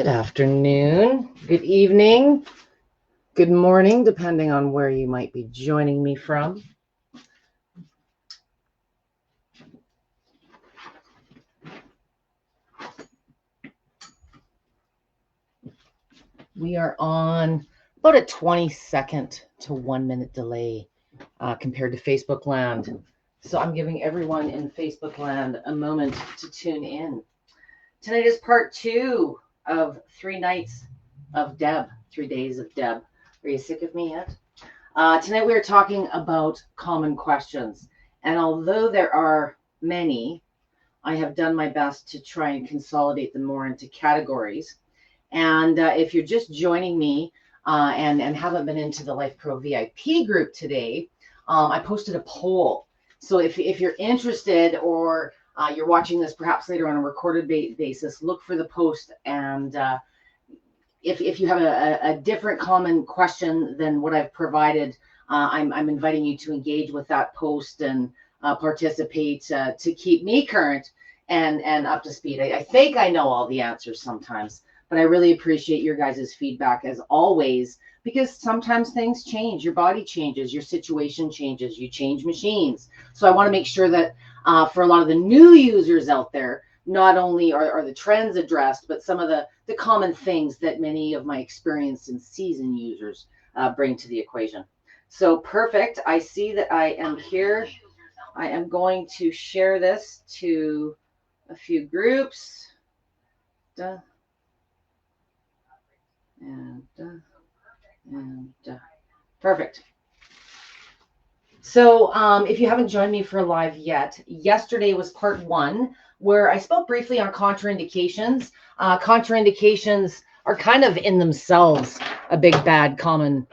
Good afternoon, good evening, good morning, depending on where you might be joining me from. We are on about a 20-second to 1 minute delay compared to Facebook land. So I'm giving everyone in Facebook land a moment to tune in. Tonight is part 2 of 3 nights of Deb, 3 days of Deb. Are you sick of me yet? Tonight we are talking about common questions. And although there are many, I have done my best to try and consolidate them more into categories. And if you're just joining me and haven't been into the Lifepro VIP group today, I posted a poll. So if you're interested or you're watching this perhaps later on a recorded basis, look for the post. And if you have a different common question than what I've provided, I'm inviting you to engage with that post and participate to keep me current and up to speed. I think I know all the answers sometimes, but I really appreciate your guys' feedback as always, because sometimes things change. Your body changes, your situation changes, you change machines. So I want to make sure that for a lot of the new users out there, not only are the trends addressed, but some of the common things that many of my experienced and seasoned users bring to the equation. So perfect. I see that I am here. I am going to share this to a few groups. Perfect. So if you haven't joined me for a live yet, yesterday was part 1 where I spoke briefly on contraindications. Contraindications are kind of in themselves a big, bad, common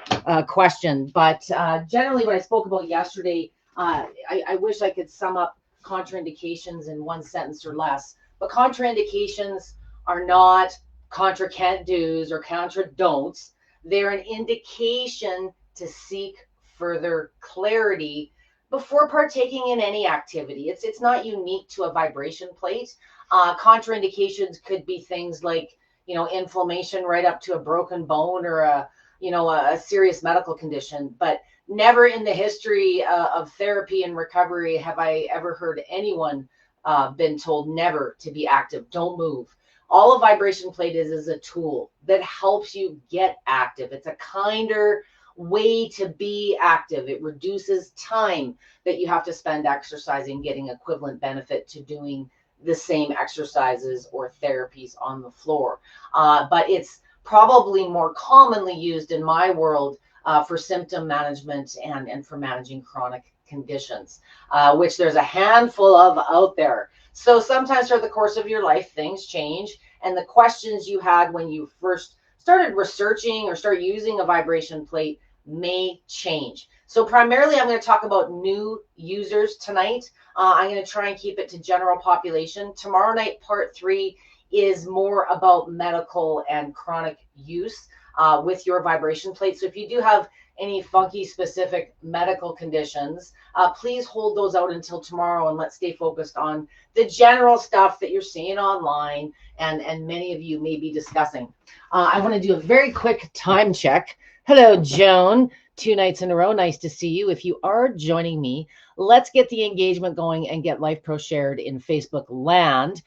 question. But generally what I spoke about yesterday, I wish I could sum up contraindications in one sentence or less. But contraindications are not contra can't do's or contra don'ts. They're an indication to seek further clarity before partaking in any activity. It's not unique to a vibration plate. Contraindications could be things like, inflammation right up to a broken bone or a serious medical condition. But never in the history of therapy and recovery have I ever heard anyone been told never to be active. Don't move. All a vibration plate is a tool that helps you get active. It's a kinder way to be active. It reduces time that you have to spend exercising, getting equivalent benefit to doing the same exercises or therapies on the floor. But it's probably more commonly used in my world for symptom management and for managing chronic conditions, which there's a handful of out there. So sometimes throughout the course of your life, things change, and the questions you had when you first started researching or start using a vibration plate may change. So primarily, I'm going to talk about new users tonight. I'm going to try and keep it to general population. Tomorrow night, part 3 is more about medical and chronic use with your vibration plate. So if you do have any funky specific medical conditions, please hold those out until tomorrow, and let's stay focused on the general stuff that you're seeing online and many of you may be discussing. I want to do a very quick time check. Hello, Joan. 2 nights in a row. Nice to see you. If you are joining me, let's get the engagement going and get Lifepro shared in Facebook land.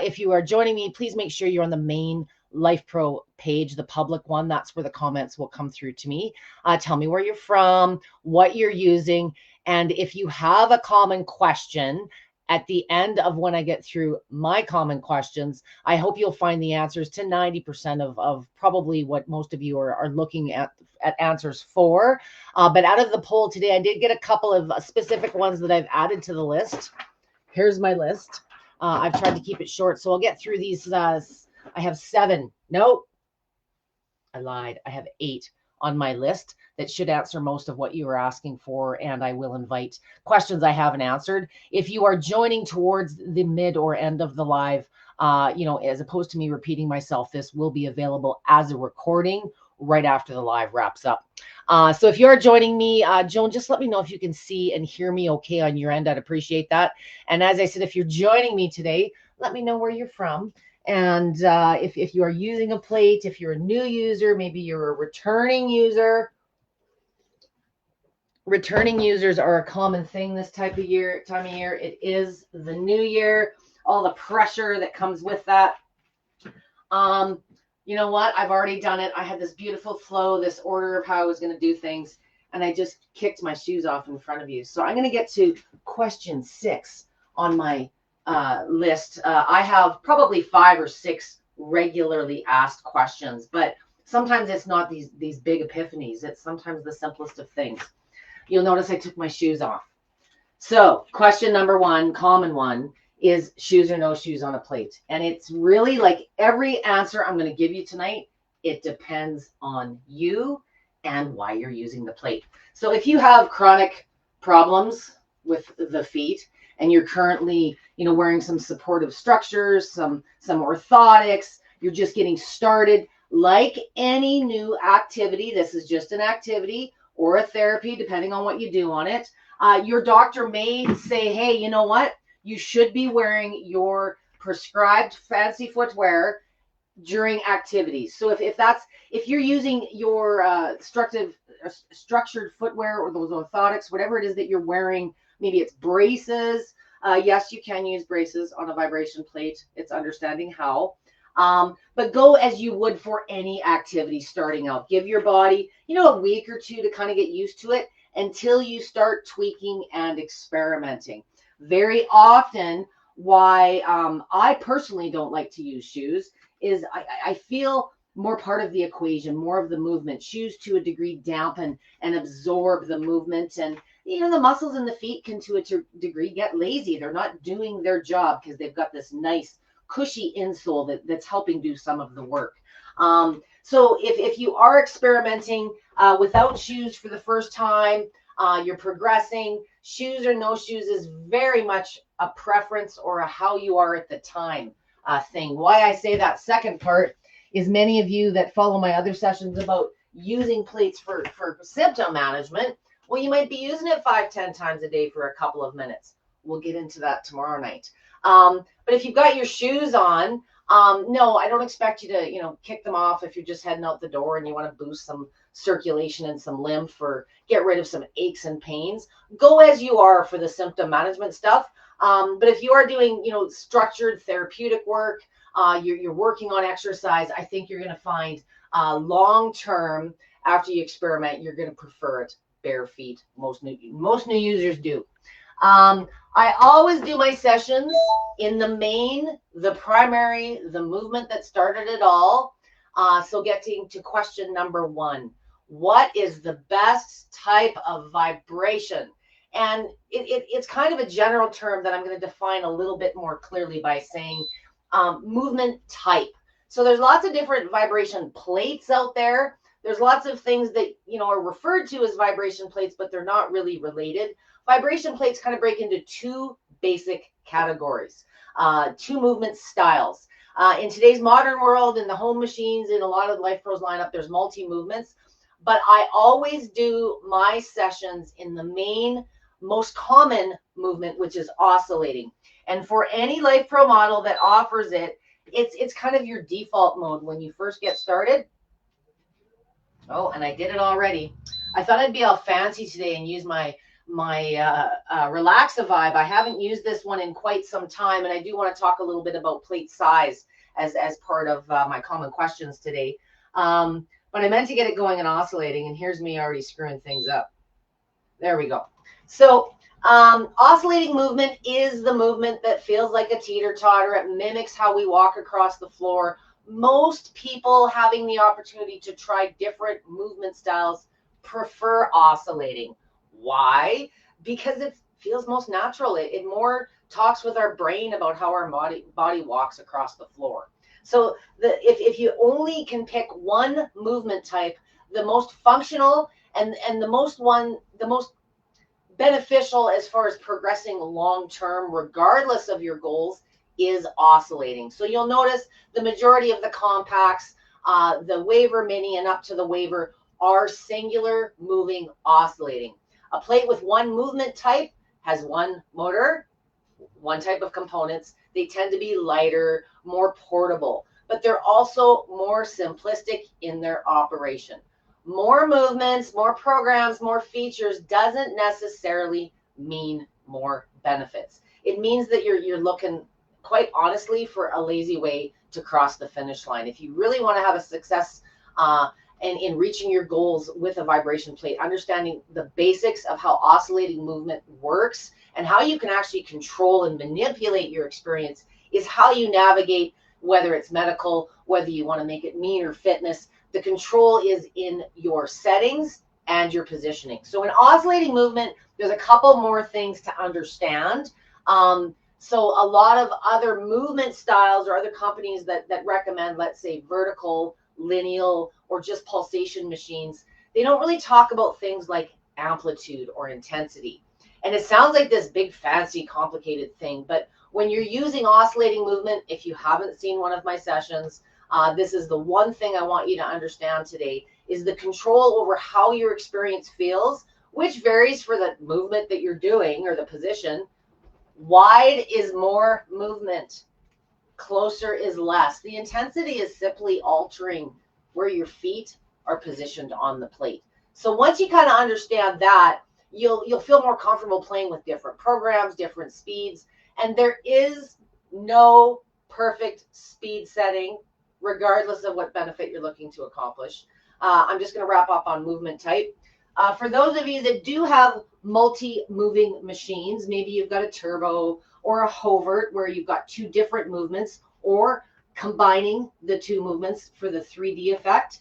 If you are joining me, please make sure you're on the main Lifepro page, the public one. That's where the comments will come through to me. Tell me where you're from, what you're using, and if you have a common question at the end of when I get through my common questions, I hope you'll find the answers to 90% of probably what most of you are looking at answers for. But out of the poll today, I did get a couple of specific ones that I've added to the list. Here's my list. I've tried to keep it short, so I'll get through these. I have 7. Nope, I lied. I have 8 on my list that should answer most of what you were asking for, and I will invite questions I haven't answered. If you are joining towards the mid or end of the live, as opposed to me repeating myself, this will be available as a recording right after the live wraps up. So if you're joining me, Joan, just let me know if you can see and hear me okay on your end. I'd appreciate that. And as I said, if you're joining me today, let me know where you're from. And if you are using a plate, if you're a new user, maybe you're a returning user. Returning users are a common thing this time of year. It is the new year, all the pressure that comes with that. You know what? I've already done it. I had this beautiful flow, this order of how I was going to do things, and I just kicked my shoes off in front of you. So I'm going to get to question 6 on my list. I have probably 5 or 6 regularly asked questions, but sometimes it's not these big epiphanies. It's sometimes the simplest of things. You'll notice I took my shoes off. So question number 1, common one, is shoes or no shoes on a plate. And it's really like every answer I'm going to give you tonight, it depends on you and why you're using the plate. So if you have chronic problems with the feet and you're currently, wearing some supportive structures, some orthotics, you're just getting started, like any new activity, this is just an activity or a therapy, depending on what you do on it. Your doctor may say, hey, you know what? You should be wearing your prescribed fancy footwear during activities. So if you're using your structured footwear or those orthotics, whatever it is that you're wearing, maybe it's braces. Yes, you can use braces on a vibration plate. It's understanding how. But go as you would for any activity starting out. Give your body, a week or 2 to kind of get used to it until you start tweaking and experimenting. Very often, why I personally don't like to use shoes is I feel more part of the equation, more of the movement. Shoes to a degree dampen and absorb the movement. And, the muscles in the feet can to a degree get lazy. They're not doing their job because they've got this nice cushy insole that's helping do some of the work. So if you are experimenting without shoes for the first time, you're progressing, shoes or no shoes is very much a preference or a how you are at the time thing. Why I say that second part is many of you that follow my other sessions about using plates for symptom management, well, you might be using it 5-10 times a day for a couple of minutes. We'll get into that tomorrow night. But if you've got your shoes on, no, I don't expect you to, kick them off if you're just heading out the door and you want to boost some circulation and some lymph or get rid of some aches and pains. Go as you are for the symptom management stuff. But if you are doing, structured therapeutic work, you're working on exercise, I think you're going to find long-term, after you experiment, you're going to prefer it bare feet. Most new users do. I always do my sessions in the main, the primary, the movement that started it all. So getting to question number 1, what is the best type of vibration? And it's kind of a general term that I'm going to define a little bit more clearly by saying movement type. So there's lots of different vibration plates out there. There's lots of things that, are referred to as vibration plates, but they're not really related. Vibration plates kind of break into 2 basic categories, 2 movement styles. In today's modern world, in the home machines, in a lot of Lifepro's lineup, there's multi-movements. But I always do my sessions in the main, most common movement, which is oscillating. And for any Lifepro model that offers it, it's kind of your default mode when you first get started. Oh, and I did it already. I thought I'd be all fancy today and use my Relaxa Vibe. I haven't used this one in quite some time, and I do want to talk a little bit about plate size as part of my common questions today. But I meant to get it going and oscillating, and here's me already screwing things up. There we go. So oscillating movement is the movement that feels like a teeter-totter. It mimics how we walk across the floor. Most people having the opportunity to try different movement styles prefer oscillating. Why? Because it feels most natural. It more talks with our brain about how our body walks across the floor. So if you only can pick one movement type, the most functional and the most beneficial as far as progressing long term, regardless of your goals, is oscillating. So you'll notice the majority of the compacts, the Waver Mini and up to the Waver, are singular moving oscillating. A plate with one movement type has one motor, one type of components. They tend to be lighter, more portable, but they're also more simplistic in their operation. More movements, more programs, more features doesn't necessarily mean more benefits. It means that you're looking, quite honestly, for a lazy way to cross the finish line. If you really want to have a success in reaching your goals with a vibration plate, understanding the basics of how oscillating movement works and how you can actually control and manipulate your experience is how you navigate, whether it's medical, whether you want to make it mean or fitness. The control is in your settings and your positioning. So in oscillating movement, there's a couple more things to understand. So a lot of other movement styles or other companies that recommend, let's say, vertical, lineal, or just pulsation machines, they don't really talk about things like amplitude or intensity. And it sounds like this big, fancy, complicated thing, but when you're using oscillating movement, if you haven't seen one of my sessions, this is the one thing I want you to understand today, is the control over how your experience feels, which varies for the movement that you're doing or the position. Wide is more movement. Closer is less. The intensity is simply altering where your feet are positioned on the plate. So once you kind of understand that, you'll feel more comfortable playing with different programs, different speeds, and there is no perfect speed setting, regardless of what benefit you're looking to accomplish. I'm just going to wrap up on movement type. For those of you that do have multi-moving machines, maybe you've got a turbo or a hovert where you've got two different movements, or combining the two movements for the 3D effect.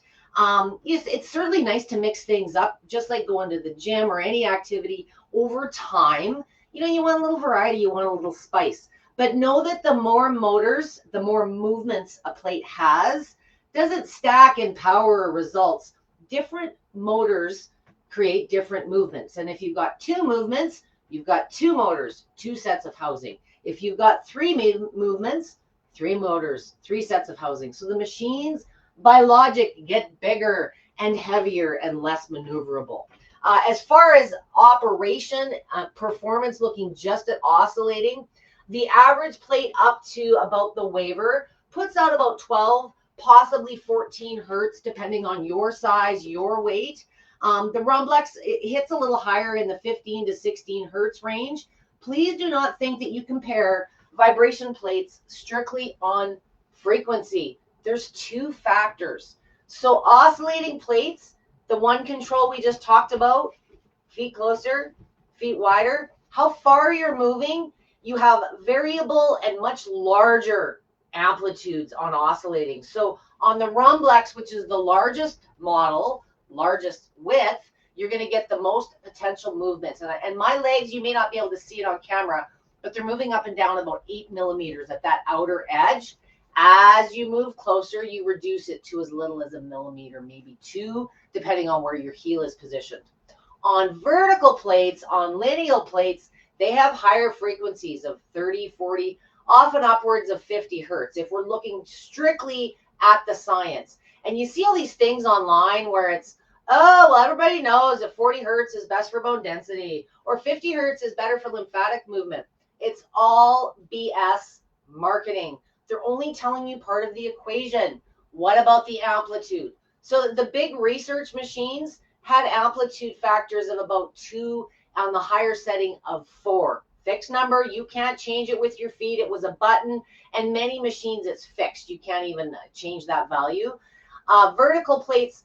It's certainly nice to mix things up, just like going to the gym or any activity. Over time, you want a little variety, you want a little spice. But know that the more motors, the more movements a plate has, doesn't stack in power or results. Different motors create different movements. And if you've got two movements, you've got two motors, two sets of housing. If you've got three movements, three motors, three sets of housing. So the machines, by logic, get bigger and heavier and less maneuverable. As far as operation, performance, looking just at oscillating, the average plate up to about the waver puts out about 12, possibly 14 hertz, depending on your size, your weight. The Rumblex, it hits a little higher in the 15 to 16 hertz range. Please do not think that you compare vibration plates strictly on frequency. There's two factors. So oscillating plates, the one control we just talked about, feet closer, feet wider, how far you're moving, you have variable and much larger amplitudes on oscillating. So on the Rumblex, which is the largest model, largest width, you're going to get the most potential movements. And my legs, you may not be able to see it on camera, but they're moving up and down about 8 millimeters at that outer edge. As you move closer, you reduce it to as little as a millimeter, maybe 2, depending on where your heel is positioned. On vertical plates, on lineal plates, they have higher frequencies of 30, 40, often upwards of 50 hertz, if we're looking strictly at the science. And you see all these things online where it's, oh, well, everybody knows that 40 hertz is best for bone density, or 50 hertz is better for lymphatic movement. It's all BS marketing. They're only telling you part of the equation. What about the amplitude? So the big research machines had amplitude factors of about 2 on the higher setting of 4. Fixed number, you can't change it with your feet. It was a button, and many machines it's fixed. You can't even change that value. Vertical plates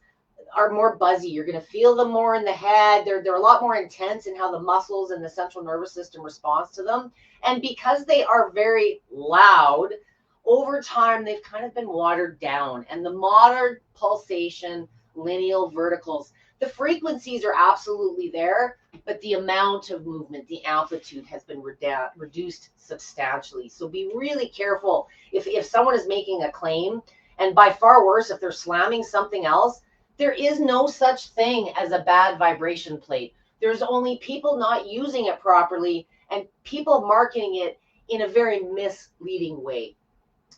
are more buzzy. You're going to feel them more in the head. They're a lot more intense in how the muscles and the central nervous system responds to them. And because they are very loud, over time, they've kind of been watered down. And the modern pulsation, lineal verticals, the frequencies are absolutely there, but the amount of movement, the amplitude has been reduced substantially. So be really careful if someone is making a claim, and by far worse, if they're slamming something else. There is no such thing as a bad vibration plate. There's only people not using it properly and people marketing it in a very misleading way.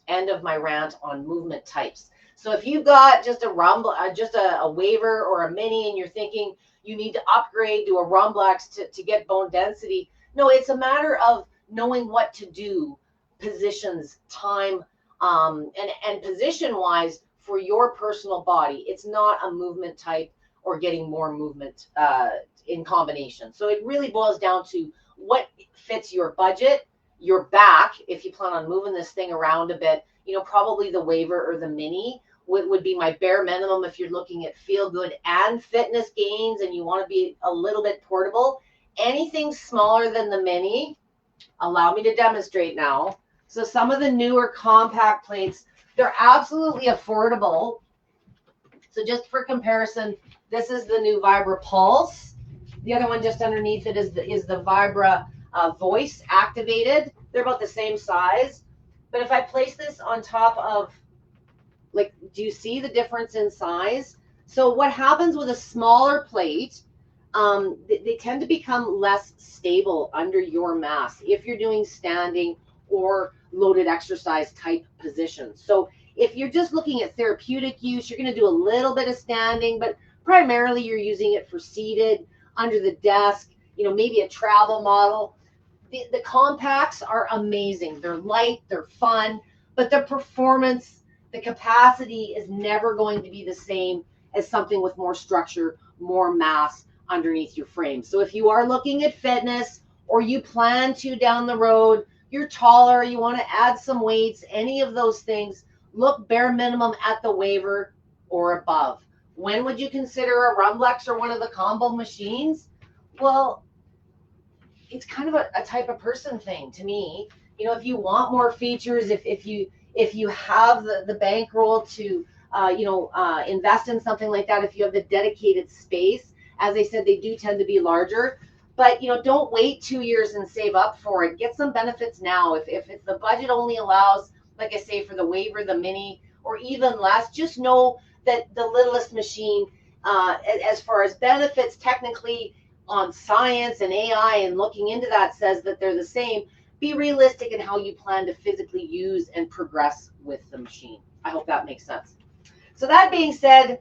End of my rant on movement types. So if you've got just a waver or a mini and you're thinking you need to upgrade to a Rumblex to get bone density, no, it's a matter of knowing what to do, positions, time, and position wise for your personal body. It's not a movement type or getting more movement in combination. So it really boils down to what fits your budget, your back. If you plan on moving this thing around a bit, you know, probably the Waver or the Mini would be my bare minimum if you're looking at feel good and fitness gains and you want to be a little bit portable. Anything smaller than the Mini, allow me to demonstrate now. So some of the newer compact plates, they're absolutely affordable. So just for comparison, this is the new Vibra Pulse. The other one just underneath it is the Vibra Voice activated. They're about the same size. But if I place this on top of, like, do you see the difference in size? So what happens with a smaller plate, they tend to become less stable under your mass if you're doing standing or loaded exercise type positions. So if you're just looking at therapeutic use, you're going to do a little bit of standing, but primarily you're using it for seated, under the desk, you know, maybe a travel model. The compacts are amazing. They're light, they're fun, but the performance, the capacity is never going to be the same as something with more structure, more mass underneath your frame. So if you are looking at fitness or you plan to down the road, you're taller, you want to add some weights, any of those things, look bare minimum at the Waver or above. When would you consider a Rumblex or one of the combo machines? Well, it's kind of a type of person thing to me. You know, if you want more features, if you have the bankroll to invest in something like that, if you have the dedicated space, as I said, they do tend to be larger. But, you know, don't wait 2 years and save up for it. Get some benefits now. If the budget only allows, like I say, for the Waver, the Mini, or even less, just know that the littlest machine, as far as benefits technically on science and AI and looking into that, says that they're the same. Be realistic in how you plan to physically use and progress with the machine. I hope that makes sense. So that being said,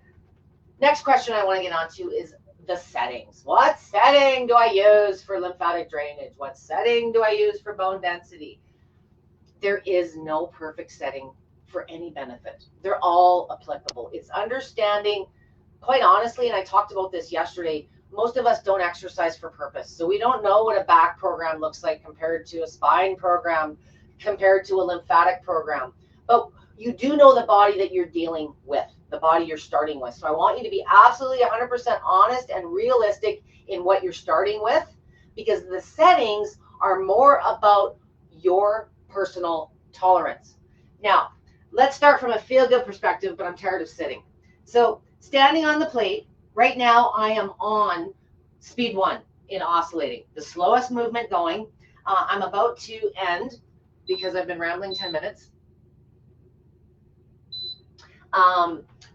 next question I want to get onto is the settings. What setting do I use for lymphatic drainage? What setting do I use for bone density? There is no perfect setting for any benefit. They're all applicable. It's understanding, quite honestly, and I talked about this yesterday, most of us don't exercise for purpose. So we don't know what a back program looks like compared to a spine program, compared to a lymphatic program. But you do know the body that you're dealing with, the body you're starting with. So I want you to be absolutely 100% honest and realistic in what you're starting with, because the settings are more about your personal tolerance. Now, let's start from a feel-good perspective, but I'm tired of sitting. So standing on the plate, right now I am on speed 1 in oscillating, the slowest movement going. I'm about to end because I've been rambling 10 minutes.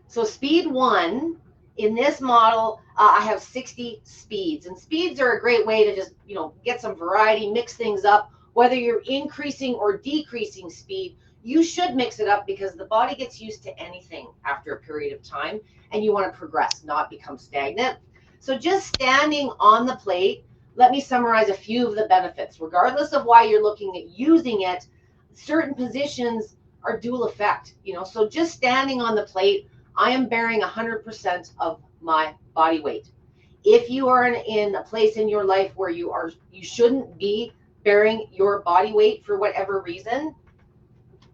So speed 1 in this model, I have 60 speeds, and speeds are a great way to just, you know, get some variety, mix things up. Whether you're increasing or decreasing speed, you should mix it up because the body gets used to anything after a period of time, and you want to progress, not become stagnant. So just standing on the plate, let me summarize a few of the benefits. Regardless of why you're looking at using it, certain positions are dual effect, you know. So just standing on the plate, I am bearing 100% of my body weight. If you are in a place in your life where you shouldn't be bearing your body weight for whatever reason,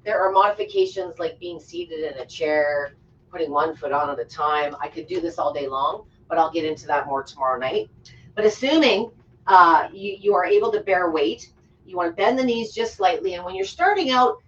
there are modifications like being seated in a chair, putting one foot on at a time. I could do this all day long, but I'll get into that more tomorrow night. But assuming you are able to bear weight, you want to bend the knees just slightly. And when you're starting out,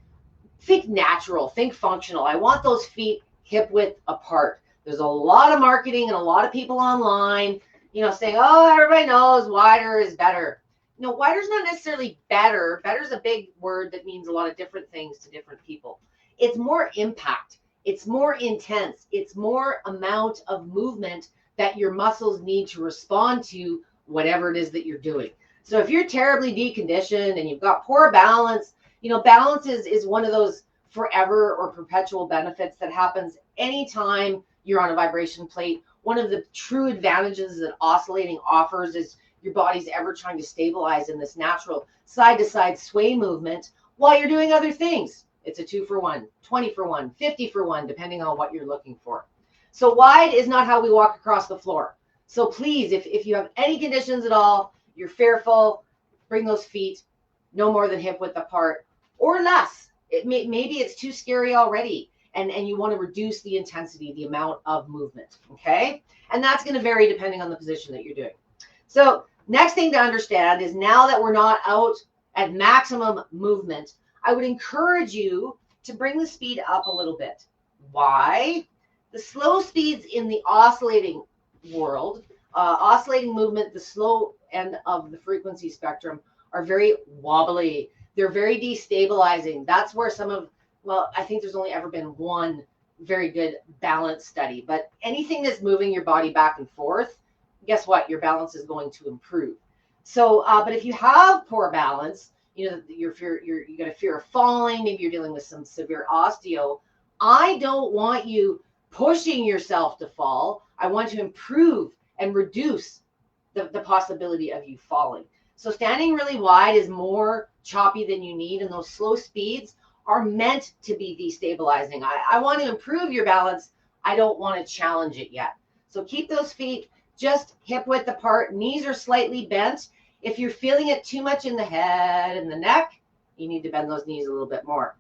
think natural, think functional. I want those feet hip width apart. There's a lot of marketing and a lot of people online, you know, saying, oh, everybody knows wider is better. No, wider is not necessarily better. Better is a big word that means a lot of different things to different people. It's more impact. It's more intense. It's more amount of movement that your muscles need to respond to whatever it is that you're doing. So if you're terribly deconditioned and you've got poor balance, you know, balance is one of those forever or perpetual benefits that happens anytime you're on a vibration plate. One of the true advantages that oscillating offers is your body's ever trying to stabilize in this natural side-to-side sway movement while you're doing other things. It's a 2 for 1, 20 for 1, 50 for 1, depending on what you're looking for. So wide is not how we walk across the floor. So please, if you have any conditions at all, you're fearful, bring those feet no more than hip width apart or less. Maybe it's too scary already, and you want to reduce the intensity, the amount of movement, okay? And that's going to vary depending on the position that you're doing. So next thing to understand is, now that we're not out at maximum movement, I would encourage you to bring the speed up a little bit. Why? The slow speeds in the oscillating world, oscillating movement, the slow end of the frequency spectrum, are very wobbly. They're very destabilizing. That's where some of, well, I think there's only ever been one very good balance study, but anything that's moving your body back and forth, guess what? Your balance is going to improve. So, but if you have poor balance, you know, you got a fear of falling, maybe you're dealing with some severe osteo, I don't want you pushing yourself to fall. I want to improve and reduce the possibility of you falling. So standing really wide is more choppy than you need, and those slow speeds are meant to be destabilizing. I want to improve your balance. I don't want to challenge it yet. So keep those feet just hip width apart. Knees are slightly bent. If you're feeling it too much in the head and the neck, you need to bend those knees a little bit more.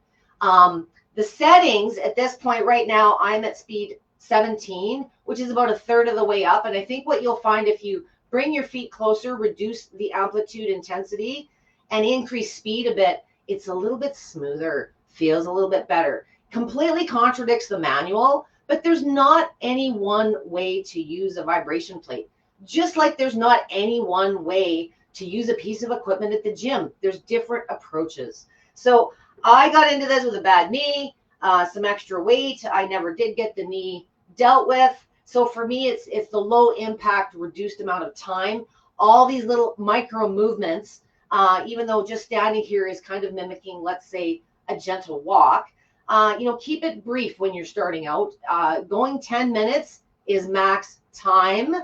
The settings at this point right now, I'm at speed 17, which is about a third of the way up. And I think what you'll find, if you bring your feet closer, reduce the amplitude intensity, and increase speed a bit, it's a little bit smoother, feels a little bit better. Completely contradicts the manual, but there's not any one way to use a vibration plate. Just like there's not any one way to use a piece of equipment at the gym. There's different approaches. So I got into this with a bad knee, some extra weight. I never did get the knee dealt with. So for me, it's the low impact, reduced amount of time. All these little micro movements, even though just standing here is kind of mimicking, let's say, a gentle walk, you know, keep it brief when you're starting out. Going 10 minutes is max time.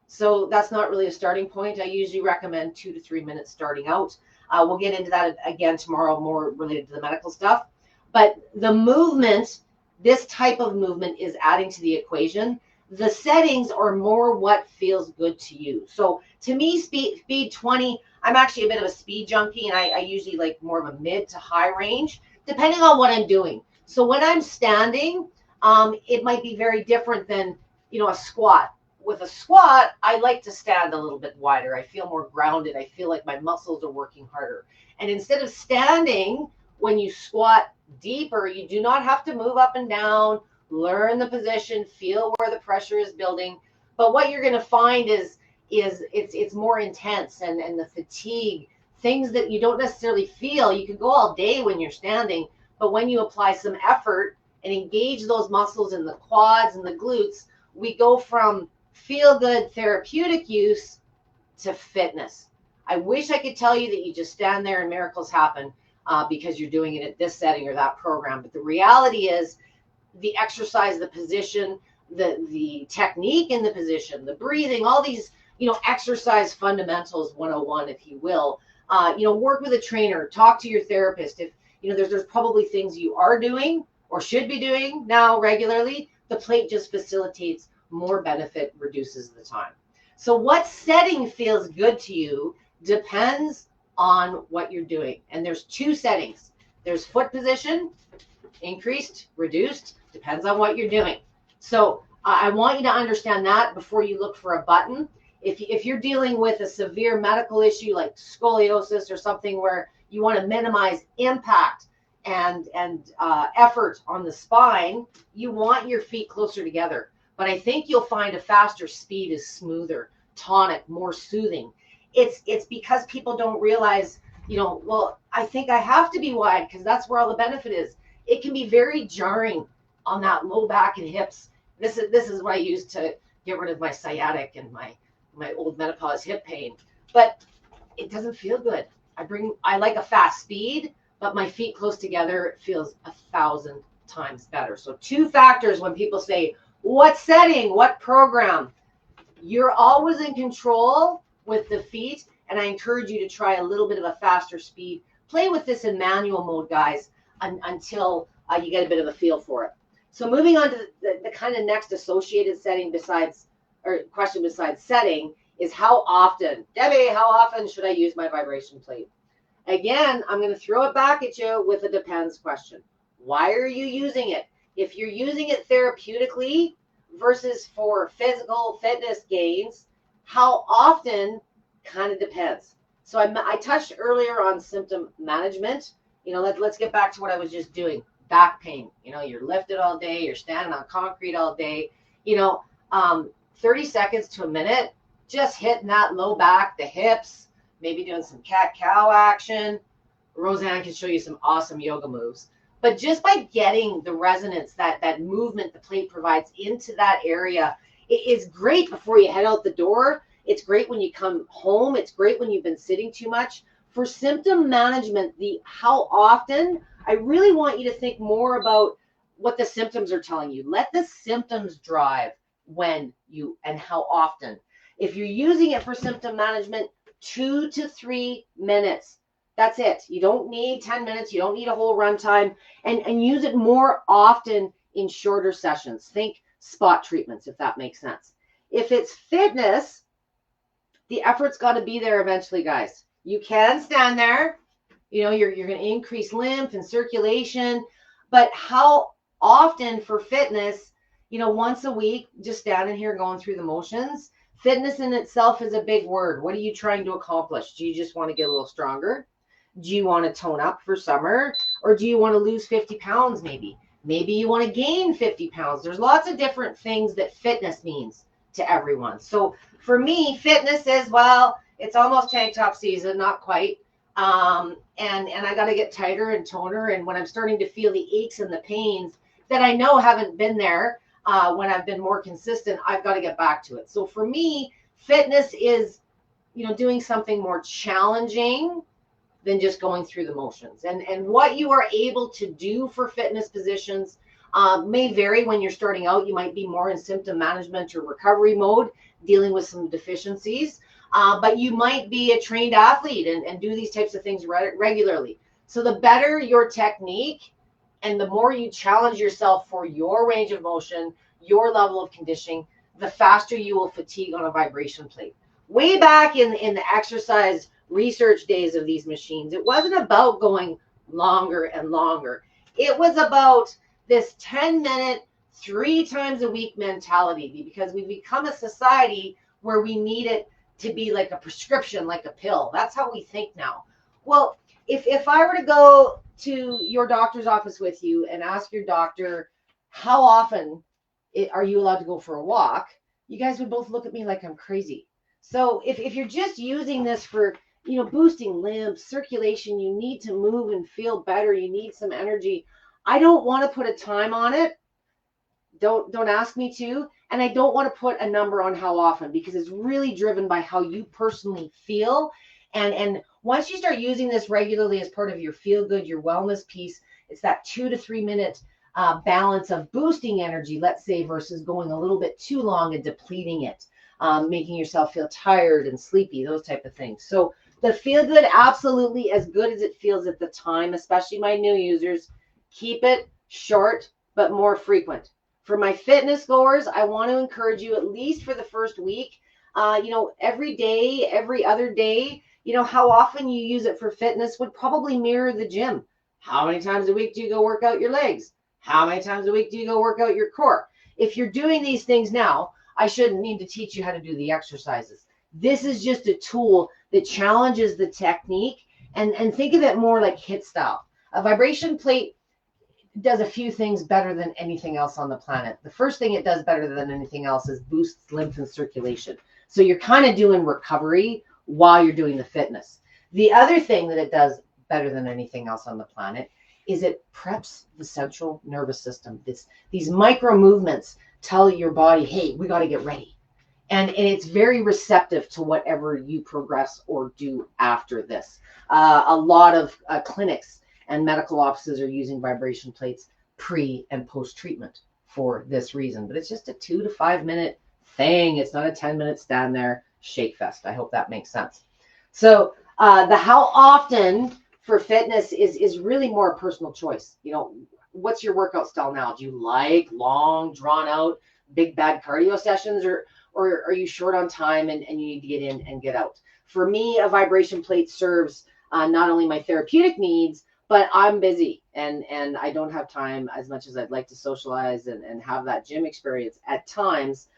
So that's not really a starting point. I usually recommend 2 to 3 minutes starting out. We'll get into that again tomorrow, more related to the medical stuff. But the movement, this type of movement, is adding to the equation. The settings are more what feels good to you. So to me, speed 20, I'm actually a bit of a speed junkie, and I usually like more of a mid to high range, depending on what I'm doing. So when I'm standing, it might be very different than, you know, a squat. With a squat, I like to stand a little bit wider. I feel more grounded. I feel like my muscles are working harder. And instead of standing, when you squat deeper, you do not have to move up and down, learn the position, feel where the pressure is building. But what you're going to find is it's more intense, and the fatigue, things that you don't necessarily feel. You can go all day when you're standing, but when you apply some effort and engage those muscles in the quads and the glutes, we go from feel good therapeutic use to fitness. I wish I could tell you that you just stand there and miracles happen because you're doing it at this setting or that program. But the reality is the exercise, the position, the technique in the position, the breathing, all these, you know, exercise fundamentals 101, if you will. You know, work with a trainer, talk to your therapist. If, you know, there's probably things you are doing or should be doing now regularly. The plate just facilitates more benefit, reduces the time. So what setting feels good to you depends on what you're doing. And there's 2 settings. There's foot position, increased, reduced, depends on what you're doing. So I want you to understand that before you look for a button. If you're dealing with a severe medical issue like scoliosis or something where you want to minimize impact and effort on the spine, you want your feet closer together. But I think you'll find a faster speed is smoother, tonic, more soothing. It's because people don't realize, you know, well, I think I have to be wide because that's where all the benefit is. It can be very jarring on that low back and hips. This is what I use to get rid of my sciatic and my old menopause hip pain. But it doesn't feel good. I like a fast speed, but my feet close together feels 1,000 times better. So 2 factors when people say, what setting, what program? You're always in control with the feet, and I encourage you to try a little bit of a faster speed. Play with this in manual mode, guys, until you get a bit of a feel for it. So moving on to the kind of next associated setting question besides setting is how often, Debbie, how often should I use my vibration plate? Again, I'm going to throw it back at you with a depends question. Why are you using it? If you're using it therapeutically versus for physical fitness gains, how often kind of depends. So I touched earlier on symptom management. Let's get back to what I was just doing. Back pain. You're lifted all day. You're standing on concrete all day. 30 seconds to a minute, just hitting that low back, the hips, maybe doing some cat-cow action. Roseanne can show you some awesome yoga moves. But just by getting the resonance, that movement the plate provides into that area, it is great before you head out the door. It's great when you come home. It's great when you've been sitting too much. For symptom management, how often, I really want you to think more about what the symptoms are telling you. Let the symptoms drive when you and how often. If you're using it for symptom management, 2 to 3 minutes. That's it. You don't need 10 minutes. You don't need a whole runtime, and use it more often in shorter sessions. Think spot treatments, if that makes sense. If it's fitness, the effort's got to be there eventually, guys. You can stand there. You're going to increase lymph and circulation, but how often for fitness, once a week, just standing here going through the motions. Fitness in itself is a big word. What are you trying to accomplish? Do you just want to get a little stronger? Do you want to tone up for summer? Or do you want to lose 50 pounds maybe? Maybe you want to gain 50 pounds. There's lots of different things that fitness means to everyone. So for me, fitness is, well, it's almost tank top season, not quite. And I got to get tighter and toner. And when I'm starting to feel the aches and the pains that I know haven't been there when I've been more consistent, I've got to get back to it. So for me, fitness is, doing something more challenging than just going through the motions. And what you are able to do for fitness positions may vary. When you're starting out, you might be more in symptom management or recovery mode, dealing with some deficiencies. But you might be a trained athlete and do these types of things regularly. So the better your technique and the more you challenge yourself for your range of motion, your level of conditioning, the faster you will fatigue on a vibration plate. Way back in the exercise research days of these machines, it wasn't about going longer and longer. It was about this 10-minute, 3 times a week mentality, because we've become a society where we need it to be like a prescription, like a pill. That's how we think now. Well, if I were to go to your doctor's office with you and ask your doctor, how often are you allowed to go for a walk? You guys would both look at me like I'm crazy. So if you're just using this for, boosting lymph circulation, you need to move and feel better. You need some energy. I don't want to put a time on it. Don't ask me to. And I don't want to put a number on how often, because it's really driven by how you personally feel. And once you start using this regularly as part of your feel good, your wellness piece, it's that 2 to 3 minute balance of boosting energy, let's say, versus going a little bit too long and depleting it, making yourself feel tired and sleepy, those type of things. So the feel good, absolutely as good as it feels at the time, especially my new users, keep it short, but more frequent. For my fitness goers, I want to encourage you, at least for the first week, every day, every other day, how often you use it for fitness would probably mirror the gym. How many times a week do you go work out your legs? How many times a week do you go work out your core? If you're doing these things now, I shouldn't need to teach you how to do the exercises. This is just a tool that challenges the technique, and think of it more like HIIT style. A vibration plate does a few things better than anything else on the planet. The first thing it does better than anything else is boosts lymph and circulation. So you're kind of doing recovery while you're doing the fitness. The other thing that it does better than anything else on the planet is it preps the central nervous system. These micro movements tell your body, hey, we got to get ready. And it's very receptive to whatever you progress or do after this. A lot of clinics and medical offices are using vibration plates pre and post treatment for this reason. But it's just a 2 to 5 minute thing. It's not a 10-minute stand there. shake fest. I hope that makes sense. So the how often for fitness is really more a personal choice. You know, what's your workout style now? Do you like long, drawn out, big bad cardio sessions, or are you short on time and you need to get in and get out? For me, a vibration plate serves not only my therapeutic needs, but I'm busy and I don't have time as much as I'd like to socialize and have that gym experience at times.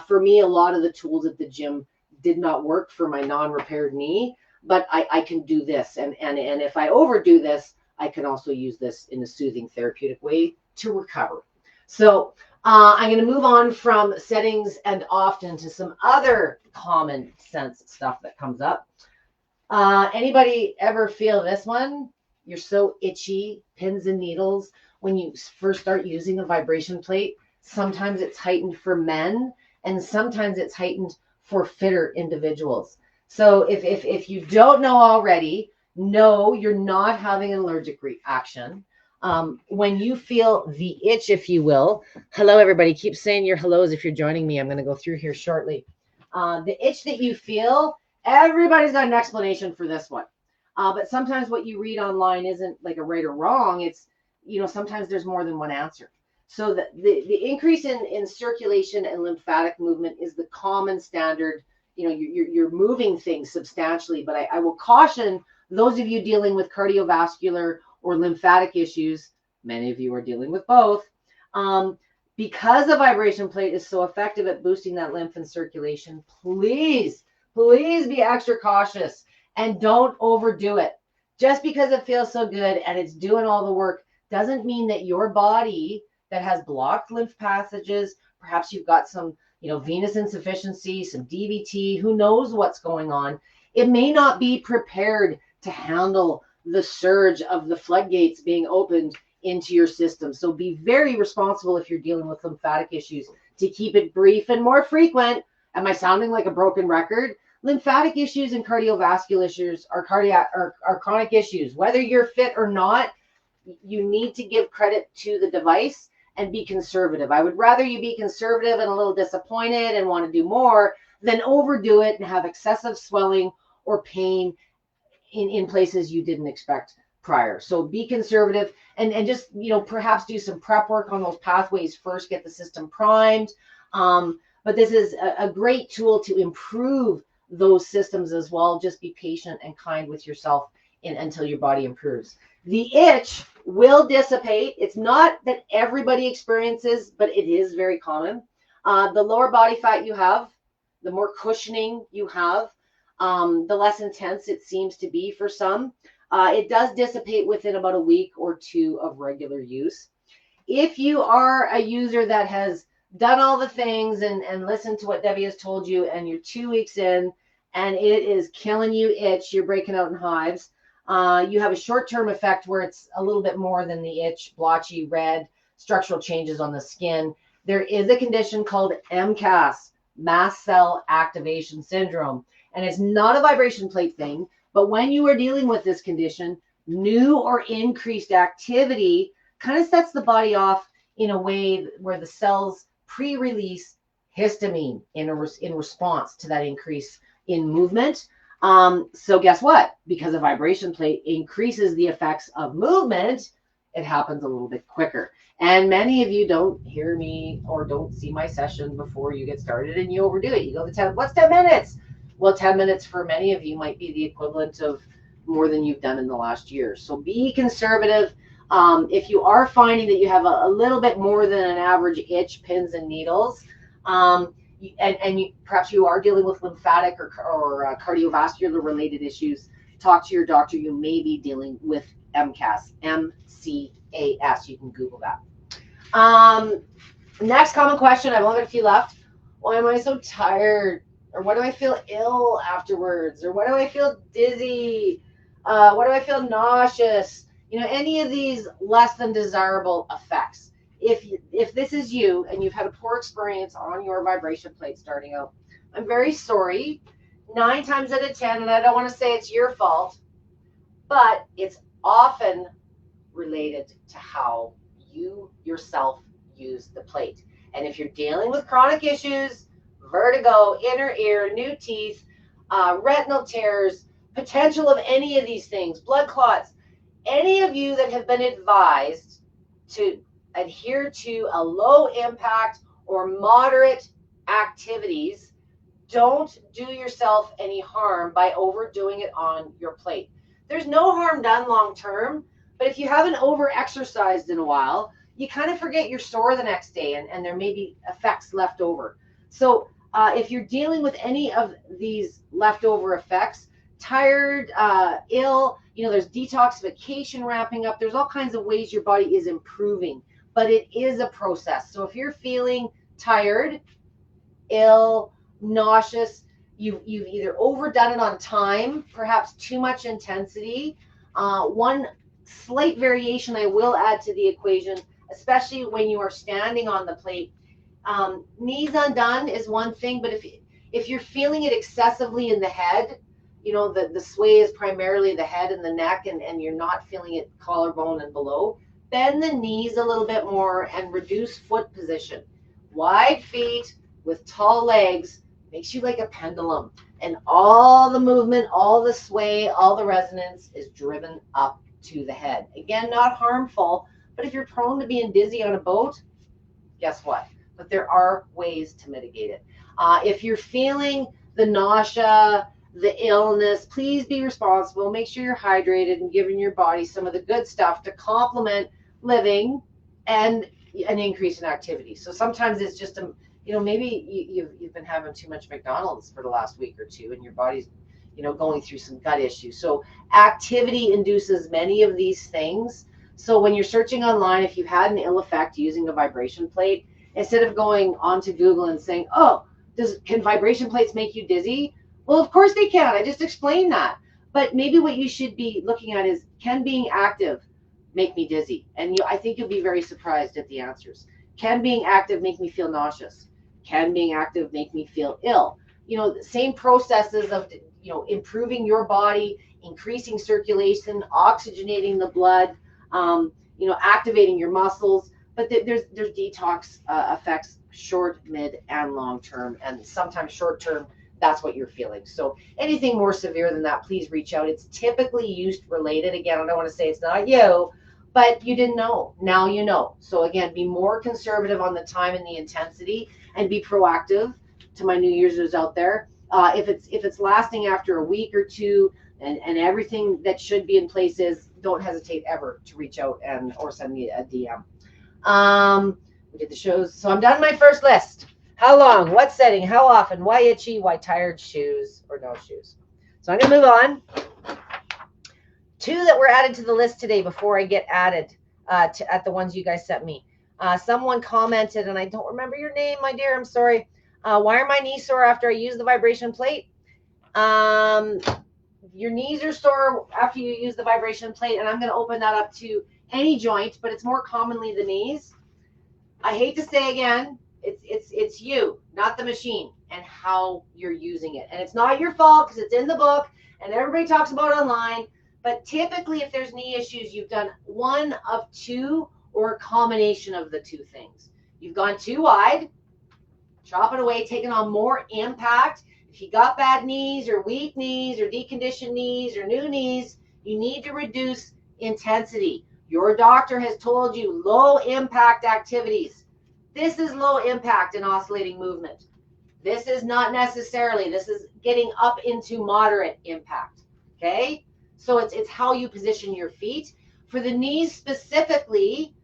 For me, a lot of the tools at the gym did not work for my non-repaired knee, but I can do this. And if I overdo this, I can also use this in a soothing therapeutic way to recover. So I'm going to move on from settings and often to some other common sense stuff that comes up. Anybody ever feel this one? You're so itchy, pins and needles. When you first start using a vibration plate, sometimes it's heightened for men and sometimes it's heightened for fitter individuals. So if you don't know already, no, you're not having an allergic reaction. When you feel the itch, if you will, hello, everybody. Keep saying your hellos if you're joining me. I'm going to go through here shortly. The itch that you feel, everybody's got an explanation for this one. But sometimes what you read online isn't like a right or wrong. It's, you know, sometimes there's more than one answer. So the increase in circulation and lymphatic movement is the common standard. You know, you're moving things substantially, but I will caution those of you dealing with cardiovascular or lymphatic issues, many of you are dealing with both, because the vibration plate is so effective at boosting that lymph and circulation, please be extra cautious and don't overdo it. Just because it feels so good and it's doing all the work doesn't mean that your body that has blocked lymph passages, perhaps you've got some, you know, venous insufficiency, some DVT, who knows what's going on. It may not be prepared to handle the surge of the floodgates being opened into your system. So be very responsible if you're dealing with lymphatic issues to keep it brief and more frequent. Am I sounding like a broken record? Lymphatic issues and cardiovascular issues are chronic issues. Whether you're fit or not, you need to give credit to the device and be conservative. I would rather you be conservative and a little disappointed and want to do more than overdo it and have excessive swelling or pain in places you didn't expect prior. So be conservative and just, you know, perhaps do some prep work on those pathways first, get the system primed. But this is a great tool to improve those systems as well. Just be patient and kind with yourself until your body improves. The itch will dissipate. It's not that everybody experiences, but it is very common. The lower body fat you have, the more cushioning you have, the less intense it seems to be for some. It does dissipate within about a week or two of regular use. If you are a user that has done all the things and listened to what Debbie has told you, and you're 2 weeks in and it is killing you itch, you're breaking out in hives, you have a short-term effect where it's a little bit more than the itch, blotchy, red, structural changes on the skin. There is a condition called MCAS, mast cell activation syndrome. And it's not a vibration plate thing, but when you are dealing with this condition, new or increased activity kind of sets the body off in a way where the cells pre-release histamine in response to that increase in movement. So guess what? Because a vibration plate increases the effects of movement, it happens a little bit quicker. And many of you don't hear me or don't see my session before you get started and you overdo it. You go to 10, what's 10 minutes? Well, 10 minutes for many of you might be the equivalent of more than you've done in the last year. So be conservative. If you are finding that you have a little bit more than an average itch, pins and needles, perhaps you are dealing with lymphatic or cardiovascular related issues, talk to your doctor. You may be dealing with MCAS, M-C-A-S. You can Google that. Next common question. I've only got a few left. Why am I so tired? Or what do I feel ill afterwards? Or what do I feel dizzy? What do I feel nauseous? You know, any of these less than desirable effects. If this is you and you've had a poor experience on your vibration plate starting out, I'm very sorry. 9 times out of 10, and I don't want to say it's your fault, but it's often related to how you yourself use the plate. And if you're dealing with chronic issues, vertigo, inner ear, new teeth, retinal tears, potential of any of these things, blood clots. Any of you that have been advised to adhere to a low impact or moderate activities, don't do yourself any harm by overdoing it on your plate. There's no harm done long term, but if you haven't over exercised in a while, you kind of forget you're sore the next day, and there may be effects left over. So if you're dealing with any of these leftover effects, tired, ill, there's detoxification wrapping up. There's all kinds of ways your body is improving, but it is a process. So if you're feeling tired, ill, nauseous, you've either overdone it on time, perhaps too much intensity. One slight variation I will add to the equation, especially when you are standing on the plate, knees undone is one thing, but if you're feeling it excessively in the head, the sway is primarily the head and the neck, and you're not feeling it collarbone and below, bend the knees a little bit more and reduce foot position. Wide feet with tall legs makes you like a pendulum, and all the movement, all the sway, all the resonance is driven up to the head. Again, not harmful, but if you're prone to being dizzy on a boat, guess what? But there are ways to mitigate it. If you're feeling the nausea, the illness, please be responsible. Make sure you're hydrated and giving your body some of the good stuff to complement living and an increase in activity. So sometimes it's just maybe you've been having too much McDonald's for the last week or two, and your body's going through some gut issues. So activity induces many of these things. So when you're searching online, if you've had an ill effect using a vibration plate, instead of going onto Google and saying, oh, can vibration plates make you dizzy? Well, of course they can. I just explained that. But maybe what you should be looking at is, can being active make me dizzy? And I think you'll be very surprised at the answers. Can being active make me feel nauseous? Can being active make me feel ill? The same processes of improving your body, increasing circulation, oxygenating the blood, activating your muscles. But there's detox effects, short, mid, and long term, and sometimes short term. That's what you're feeling. So anything more severe than that, please reach out. It's typically use related. Again, I don't want to say it's not you, but you didn't know. Now you know. So again, be more conservative on the time and the intensity, and be proactive. To my new users out there, if it's lasting after a week or two, and everything that should be in place is, don't hesitate ever to reach out or send me a DM. We did the shows. So I'm done my first list. How long? What setting? How often? Why itchy? Why tired? Shoes or no shoes? So I'm going to move on. Two that were added to the list today before I get added at the ones you guys sent me. Someone commented, and I don't remember your name, my dear. I'm sorry. Why are my knees sore after I use the vibration plate? Your knees are sore after you use the vibration plate, and I'm going to open that up to any joint, but it's more commonly the knees. I hate to say again, it's you, not the machine, and how you're using it. And it's not your fault because it's in the book and everybody talks about it online. But typically, if there's knee issues, you've done one of two or a combination of the two things. You've gone too wide, chopping away, taking on more impact. If you got bad knees or weak knees or deconditioned knees or new knees, you need to reduce intensity. Your doctor has told you low impact activities. This is low impact in oscillating movement. This is not necessarily. This is getting up into moderate impact. Okay? So it's how you position your feet. For the knees specifically,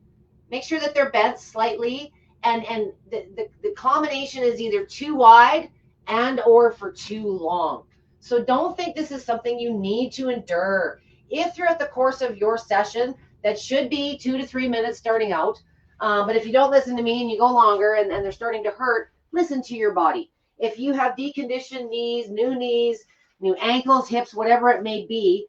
make sure that they're bent slightly, and the combination is either too wide and or for too long. So don't think this is something you need to endure. If throughout the course of your session, that should be 2 to 3 minutes starting out, but if you don't listen to me and you go longer and they're starting to hurt, listen to your body. If you have deconditioned knees, new ankles, hips, whatever it may be,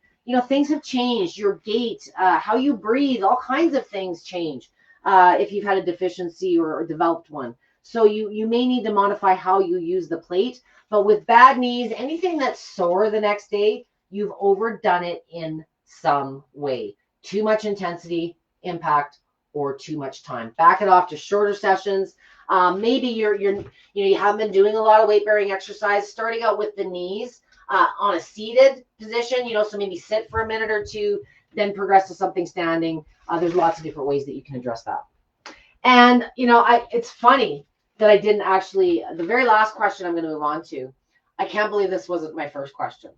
things have changed. Your gait, how you breathe, all kinds of things change if you've had a deficiency or developed one. So you may need to modify how you use the plate. But with bad knees, anything that's sore the next day, you've overdone it in some way. Too much intensity, impact, or too much time. Back it off to shorter sessions. Maybe you haven't been doing a lot of weight bearing exercise, starting out with the knees on a seated position, so maybe sit for a minute or two, then progress to something standing. There's lots of different ways that you can address that. And, it's funny that I didn't actually, the very last question I'm going to move on to, I can't believe this wasn't my first question.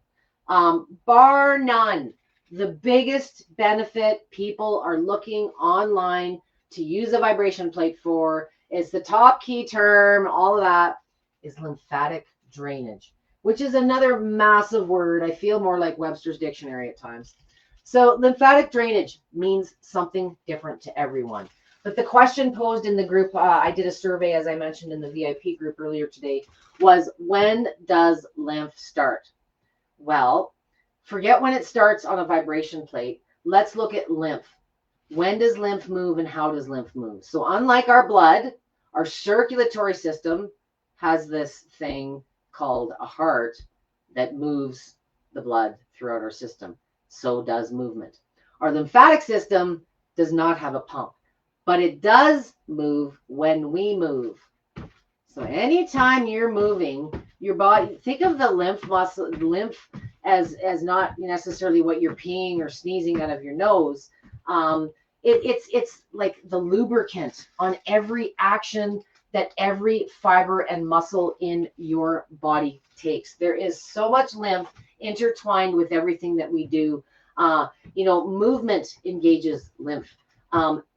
Bar none, the biggest benefit people are looking online to use a vibration plate for, is the top key term, all of that, is lymphatic drainage, which is another massive word. I feel more like Webster's dictionary at times. So lymphatic drainage means something different to everyone. But the question posed in the group, I did a survey, as I mentioned in the VIP group earlier today, was when does lymph start? Well, forget when it starts on a vibration plate. Let's look at lymph. When does lymph move and how does lymph move? So unlike our blood, our circulatory system has this thing called a heart that moves the blood throughout our system. So does movement. Our lymphatic system does not have a pump, but it does move when we move. So anytime you're moving your body, think of the lymph muscle, lymph as not necessarily what you're peeing or sneezing out of your nose. It's like the lubricant on every action that every fiber and muscle in your body takes. There is so much lymph intertwined with everything that we do. Movement engages lymph.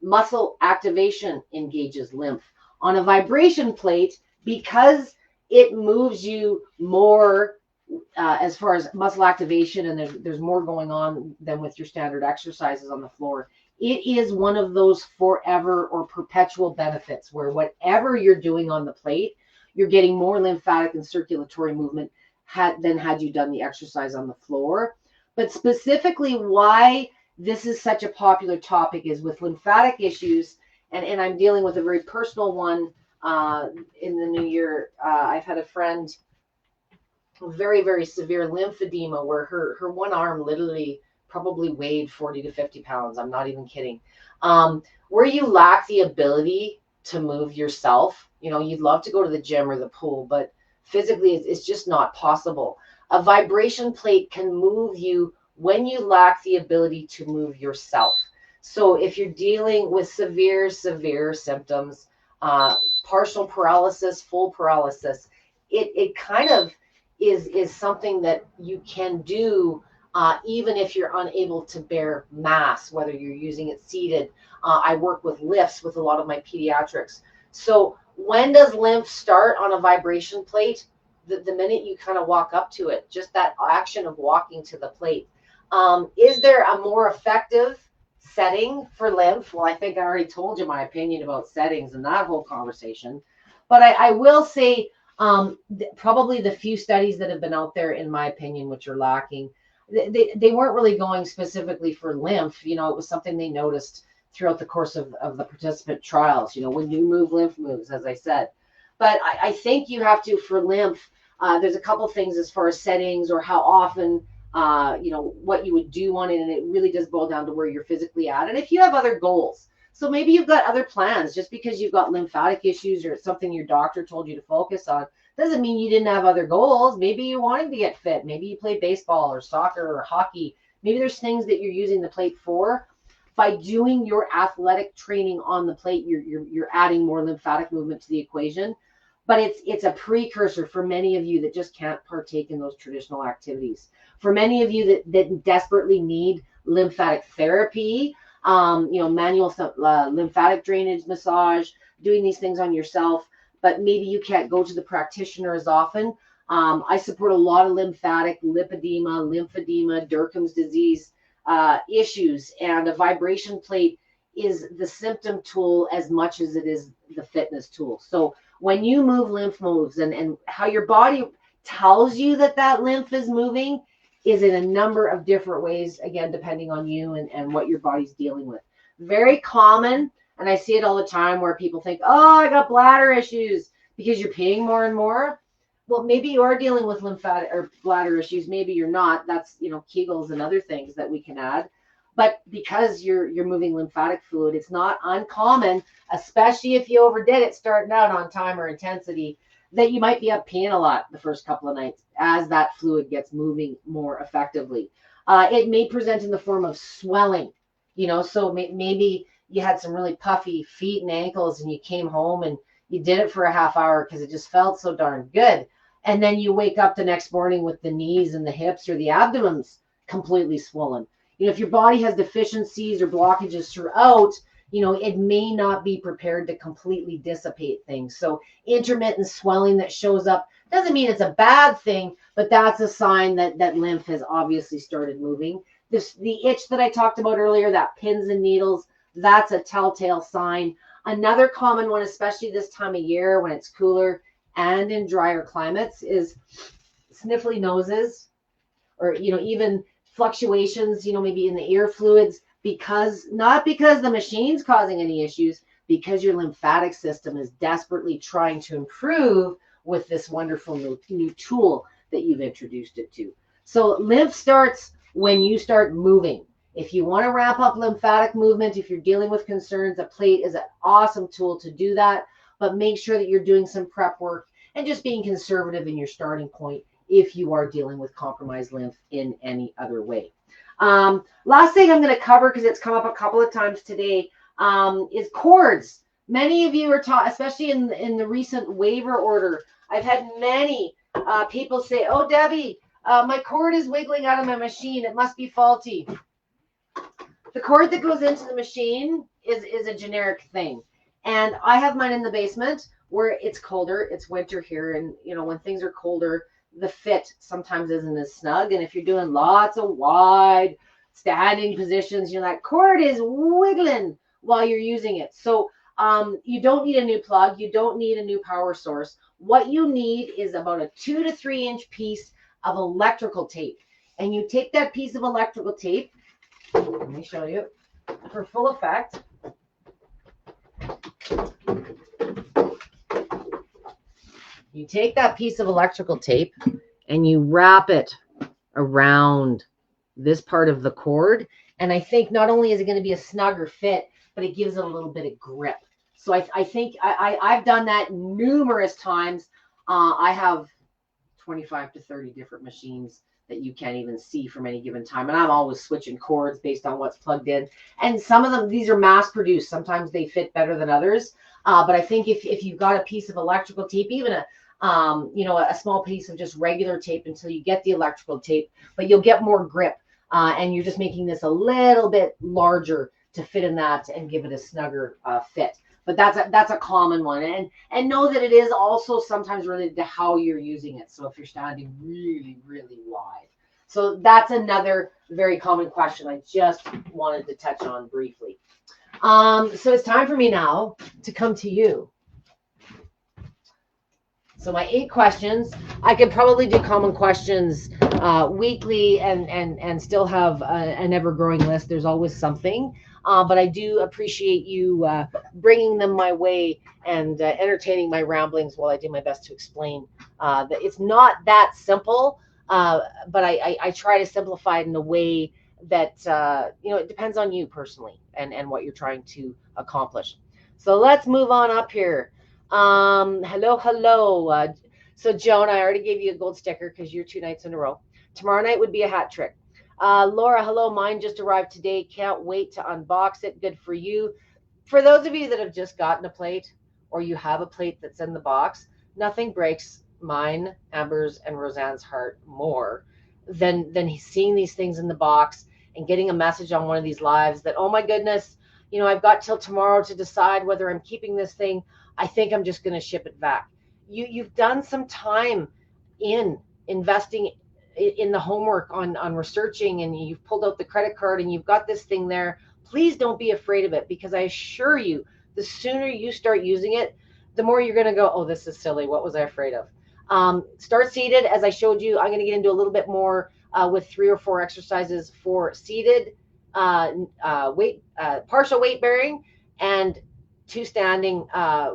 Muscle activation engages lymph. On a vibration plate, because it moves you more as far as muscle activation, and there's more going on than with your standard exercises on the floor, it is one of those forever or perpetual benefits where whatever you're doing on the plate, you're getting more lymphatic and circulatory movement than had you done the exercise on the floor. But specifically why this is such a popular topic is with lymphatic issues, and I'm dealing with a very personal one in the new year. I've had a friend, very, very severe lymphedema, where her one arm literally probably weighed 40 to 50 pounds. I'm not even kidding. Where you lack the ability to move yourself, you'd love to go to the gym or the pool, but physically it's just not possible. A vibration plate can move you when you lack the ability to move yourself. So if you're dealing with severe symptoms, partial paralysis, full paralysis, it kind of is something that you can do even if you're unable to bear mass, whether you're using it seated. I work with lifts with a lot of my pediatrics. So when does lymph start on a vibration plate? The minute you kind of walk up to it, just that action of walking to the plate. Is there a more effective setting for lymph? Well, I think I already told you my opinion about settings in that whole conversation. But I will say probably the few studies that have been out there, in my opinion, which are lacking, they weren't really going specifically for lymph. It was something they noticed throughout the course of the participant trials. When you move, lymph moves, as I said. But I think you have to, for lymph, there's a couple things as far as settings or how often, what you would do on it. And it really does boil down to where you're physically at. And if you have other goals, so maybe you've got other plans, just because you've got lymphatic issues or it's something your doctor told you to focus on, doesn't mean you didn't have other goals. Maybe you wanted to get fit. Maybe you play baseball or soccer or hockey. Maybe there's things that you're using the plate for. By doing your athletic training on the plate, you're adding more lymphatic movement to the equation. But it's a precursor for many of you that just can't partake in those traditional activities. For many of you that desperately need lymphatic therapy, manual lymphatic drainage massage, doing these things on yourself, but maybe you can't go to the practitioner as often. I support a lot of lymphatic, lymphedema, Durkheim's disease issues, and a vibration plate is the symptom tool as much as it is the fitness tool. So when you move, lymph moves, and how your body tells you that lymph is moving is in a number of different ways, again, depending on you and what your body's dealing with. Very common, and I see it all the time, where people think, oh, I got bladder issues because you're peeing more and more. Well, maybe you are dealing with lymphatic or bladder issues. Maybe you're not. That's, Kegels and other things that we can add. But because you're moving lymphatic fluid, it's not uncommon, especially if you overdid it starting out on time or intensity, that you might be up peeing a lot the first couple of nights as that fluid gets moving more effectively. It may present in the form of swelling, so maybe you had some really puffy feet and ankles and you came home and you did it for a half hour because it just felt so darn good. And then you wake up the next morning with the knees and the hips or the abdomen's completely swollen. If your body has deficiencies or blockages throughout, it may not be prepared to completely dissipate things. So intermittent swelling that shows up doesn't mean it's a bad thing, but that's a sign that lymph has obviously started moving. The itch that I talked about earlier, that pins and needles, that's a telltale sign. Another common one, especially this time of year when it's cooler and in drier climates, is sniffly noses, or even fluctuations, maybe in the ear fluids, not because the machine's causing any issues, because your lymphatic system is desperately trying to improve with this wonderful new tool that you've introduced it to. So lymph starts when you start moving. If you want to ramp up lymphatic movement, if you're dealing with concerns, a plate is an awesome tool to do that, but make sure that you're doing some prep work and just being conservative in your starting point if you are dealing with compromised lymph in any other way. Last thing I'm going to cover, because it's come up a couple of times today, is cords. Many of you are taught, especially in the recent waiver order, I've had many people say, oh, Debbie, my cord is wiggling out of my machine. It must be faulty. The cord that goes into the machine is a generic thing. And I have mine in the basement where it's colder. It's winter here. And, when things are colder, the fit sometimes isn't as snug. And if you're doing lots of wide standing positions, that cord is wiggling while you're using it. So you don't need a new plug. You don't need a new power source. What you need is about a 2 to 3 inch piece of electrical tape. And you take that piece of electrical tape, let me show you for full effect. You take that piece of electrical tape and you wrap it around this part of the cord. And I think not only is it going to be a snugger fit, but it gives it a little bit of grip. So I think I've done that numerous times. I have 25 to 30 different machines that you can't even see from any given time. And I'm always switching cords based on what's plugged in. And some of them, these are mass produced. Sometimes they fit better than others. But I think if you've got a piece of electrical tape, even a small piece of just regular tape until you get the electrical tape, but you'll get more grip. And you're just making this a little bit larger to fit in that and give it a snugger fit. But that's a common one. And know that it is also sometimes related to how you're using it. So if you're standing really, really wide. So that's another very common question I just wanted to touch on briefly. So it's time for me now to come to you. So my 8 questions, I could probably do common questions weekly and still have an ever-growing list. There's always something. But I do appreciate you bringing them my way and entertaining my ramblings while I do my best to explain that it's not that simple, but I try to simplify it in a way that, it depends on you personally and what you're trying to accomplish. So let's move on up here. Hello. So Joan, I already gave you a gold sticker because you're 2 nights in a row. Tomorrow night would be a hat trick. Laura, hello. Mine just arrived today. Can't wait to unbox it. Good for you. For those of you that have just gotten a plate or you have a plate that's in the box, nothing breaks mine, Amber's, and Roseanne's heart more than seeing these things in the box and getting a message on one of these lives that, oh my goodness, I've got till tomorrow to decide whether I'm keeping this thing. I think I'm just going to ship it back. You've done some time in investing in the homework on researching, and you've pulled out the credit card and you've got this thing there. Please don't be afraid of it, because I assure you, the sooner you start using it, the more you're going to go, oh, this is silly. What was I afraid of? Start seated. As I showed you, I'm going to get into a little bit more with 3 or 4 exercises for seated, partial weight bearing, and 2 standing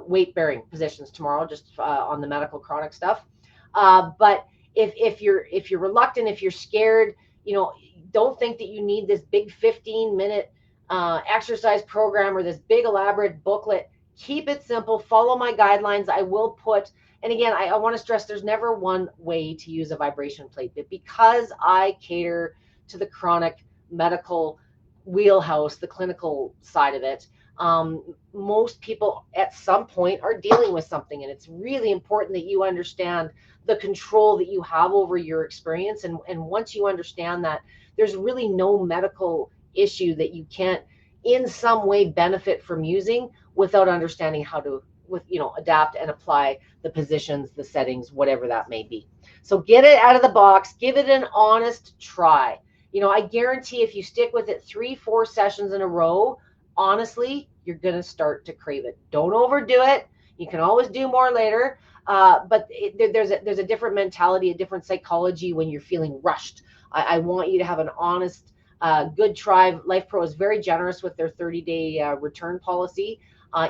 weight bearing positions tomorrow, just on the medical chronic stuff. But if you're reluctant, if you're scared, don't think that you need this big 15-minute exercise program or this big elaborate booklet. Keep it simple. Follow my guidelines. I will put, and again, I want to stress there's never one way to use a vibration plate, but because I cater to the chronic medical wheelhouse, the clinical side of it, most people at some point are dealing with something, and it's really important that you understand the control that you have over your experience. And once you understand that, there's really no medical issue that you can't in some way benefit from using without understanding how to adapt and apply the positions, the settings, whatever that may be. So get it out of the box, give it an honest try. I guarantee if you stick with it 3-4 sessions in a row, honestly, you're going to start to crave it. Don't overdo it. You can always do more later. But there's a different mentality, a different psychology when you're feeling rushed. I want you to have an honest, good try. Lifepro is very generous with their 30-day return policy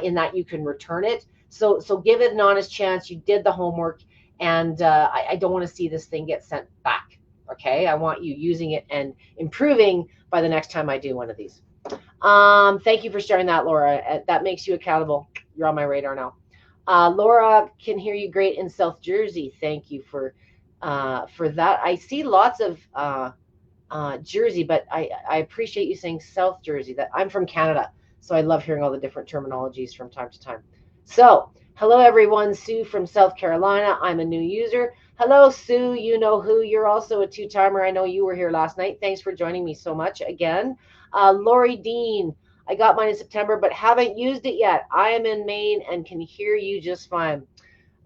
in that you can return it. So give it an honest chance. You did the homework, and I don't want to see this thing get sent back. Okay, I want you using it and improving by the next time I do one of these. Thank you for sharing that, Laura. That makes you accountable. You're on my radar now. Laura can hear you great in South Jersey. Thank you for that. I see lots of Jersey, but I appreciate you saying South Jersey. That I'm from Canada, so I love hearing all the different terminologies from time to time. So hello, everyone. Sue from South Carolina. I'm a new user. Hello, Sue. You know who. You're also a two-timer. I know you were here last night. Thanks for joining me so much again. Lori Dean. I got mine in September, but haven't used it yet. I am in Maine and can hear you just fine.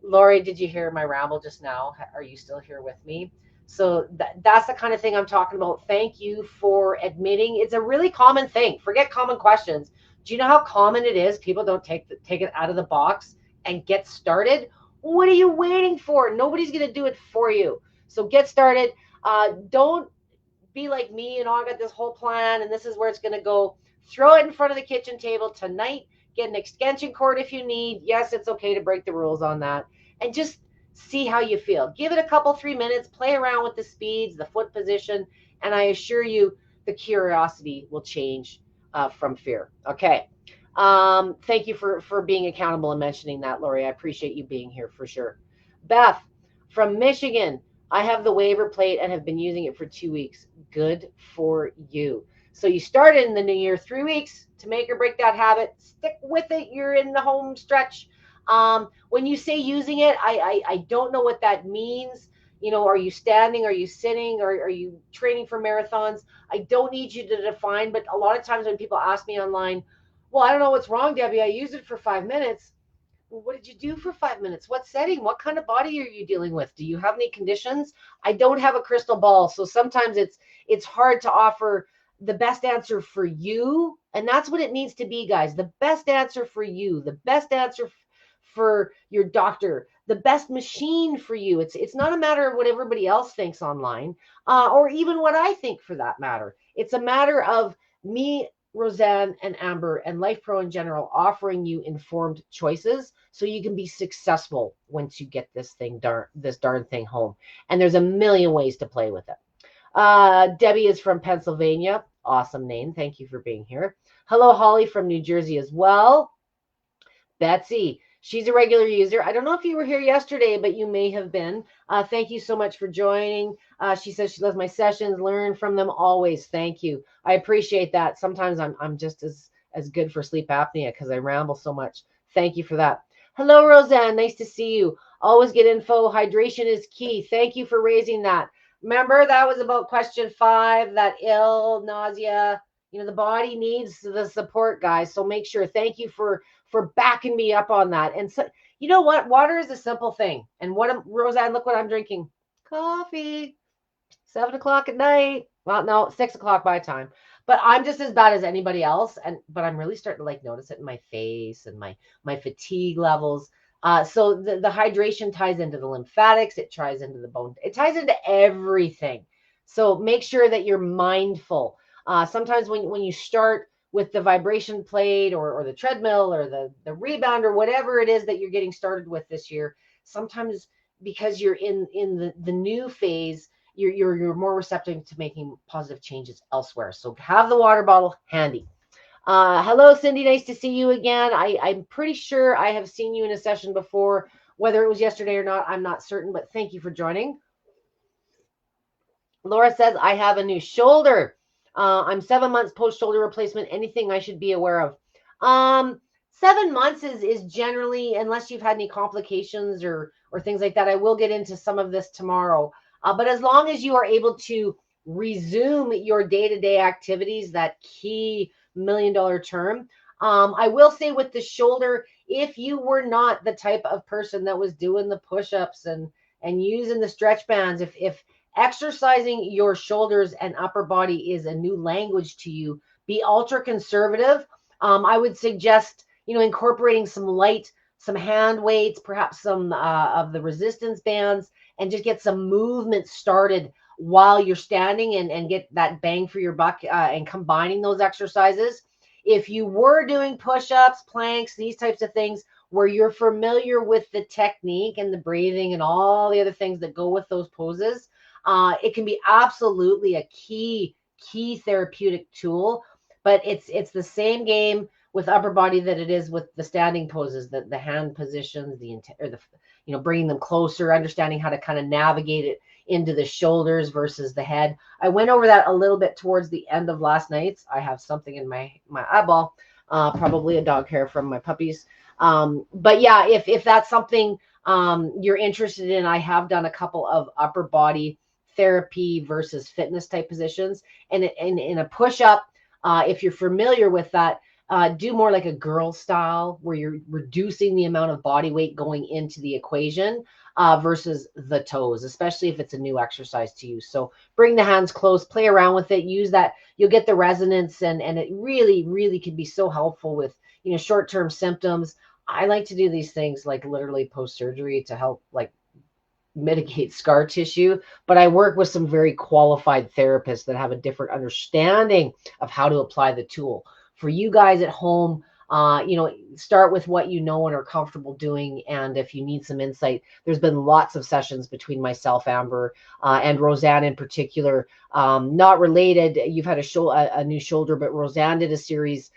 Lori, did you hear my ramble just now? Are you still here with me? So that's the kind of thing I'm talking about. Thank you for admitting it's a really common thing. Forget common questions. Do you know how common it is? People don't take it out of the box and get started. What are you waiting for? Nobody's going to do it for you. So get started. Don't be like me, I got this whole plan and this is where it's going to go. Throw it in front of the kitchen table tonight. Get an extension cord if you need. Yes, it's okay to break the rules on that. And just see how you feel. Give it a couple, 3 minutes. Play around with the speeds, the foot position. And I assure you, the curiosity will change from fear. Okay. Thank you for being accountable and mentioning that, Lori. I appreciate you being here for sure. Beth from Michigan. I have the waiver plate and have been using it for 2 weeks. Good for you. So you started in the new year, 3 weeks to make or break that habit. Stick with it. You're in the home stretch. When you say using it, I don't know what that means. Are you standing? Are you sitting? Or are you training for marathons? I don't need you to define, but a lot of times when people ask me online, well, I don't know what's wrong, Debbie. I used it for 5 minutes. Well, what did you do for 5 minutes? What setting? What kind of body are you dealing with? Do you have any conditions? I don't have a crystal ball. So sometimes it's hard to offer the best answer for you. And that's what it needs to be, guys. The best answer for you, the best answer for your doctor, the best machine for you. It's not a matter of what everybody else thinks online, or even what I think for that matter. It's a matter of me, Roseanne, and Amber, and Lifepro in general offering you informed choices so you can be successful once you get this darn thing home. And there's a million ways to play with it. Debbie is from Pennsylvania. Awesome name. Thank you for being here. Hello, Holly from New Jersey as well. Betsy, she's a regular user. I don't know if you were here yesterday, but you may have been. Thank you so much for joining. She says she loves my sessions, learn from them always. Thank you. I appreciate that. Sometimes I'm just as good for sleep apnea because I ramble so much. Thank you for that. Hello, Roseanne. Nice to see you. Always get info. Hydration is key. Thank you for raising that. Remember, that was about question 5, that nausea. The body needs the support, guys. So make sure. Thank you for backing me up on that. And so, you know what? Water is a simple thing. And Roseanne, look what I'm drinking. Coffee. 7 o'clock at night. Well, no, 6 o'clock my time. But I'm just as bad as anybody else. But I'm really starting to notice it in my face and my fatigue levels. So the hydration ties into the lymphatics. It ties into the bone. It ties into everything. So make sure that you're mindful. Sometimes when you start with the vibration plate or the treadmill or the rebound or whatever it is that you're getting started with this year, sometimes because you're in the new phase you're more receptive to making positive changes elsewhere. So have the water bottle handy. Hello, Cindy. Nice to see you again. I'm pretty sure I have seen you in a session before. Whether it was yesterday or not, I'm not certain, but thank you for joining. Laura says, I have a new shoulder. I'm 7 months post-shoulder replacement. Anything I should be aware of? 7 months is generally, unless you've had any complications or things like that. I will get into some of this tomorrow. But as long as you are able to resume your day-to-day activities, that key $1 million term, I will say with the shoulder, if you were not the type of person that was doing the push-ups and using the stretch bands, if exercising your shoulders and upper body is a new language to you, be ultra conservative. I would suggest, incorporating some hand weights, perhaps some of the resistance bands, and just get some movement started while you're standing and get that bang for your buck and combining those exercises. If you were doing push-ups, planks, these types of things where you're familiar with the technique and the breathing and all the other things that go with those poses, it can be absolutely a key therapeutic tool. But it's the same game with upper body that it is with the standing poses, the hand positions, bringing them closer, understanding how to kind of navigate it into the shoulders versus the head. I went over that a little bit towards the end of last night's. I have something in my eyeball, probably a dog hair from my puppies. But yeah, if that's something you're interested in, I have done a couple of upper body therapy versus fitness type positions. And in a push-up, if you're familiar with that, do more like a girl style where you're reducing the amount of body weight going into the equation versus the toes, especially if it's a new exercise to you. So bring the hands close, play around with it, use that. You'll get the resonance, and it really, really can be so helpful with, short-term symptoms. I like to do these things like literally post-surgery to help like mitigate scar tissue, but I work with some very qualified therapists that have a different understanding of how to apply the tool. For you guys at home, start with what you know and are comfortable doing. And if you need some insight, there's been lots of sessions between myself, Amber, and Roseanne in particular, not related. You've had a new shoulder, but Roseanne did a series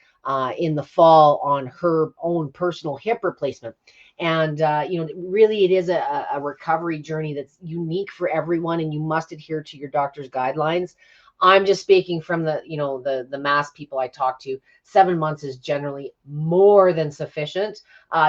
in the fall on her own personal hip replacement. And, really it is a recovery journey that's unique for everyone, and you must adhere to your doctor's guidelines. I'm just speaking from the mass people I talk to. 7 months is generally more than sufficient.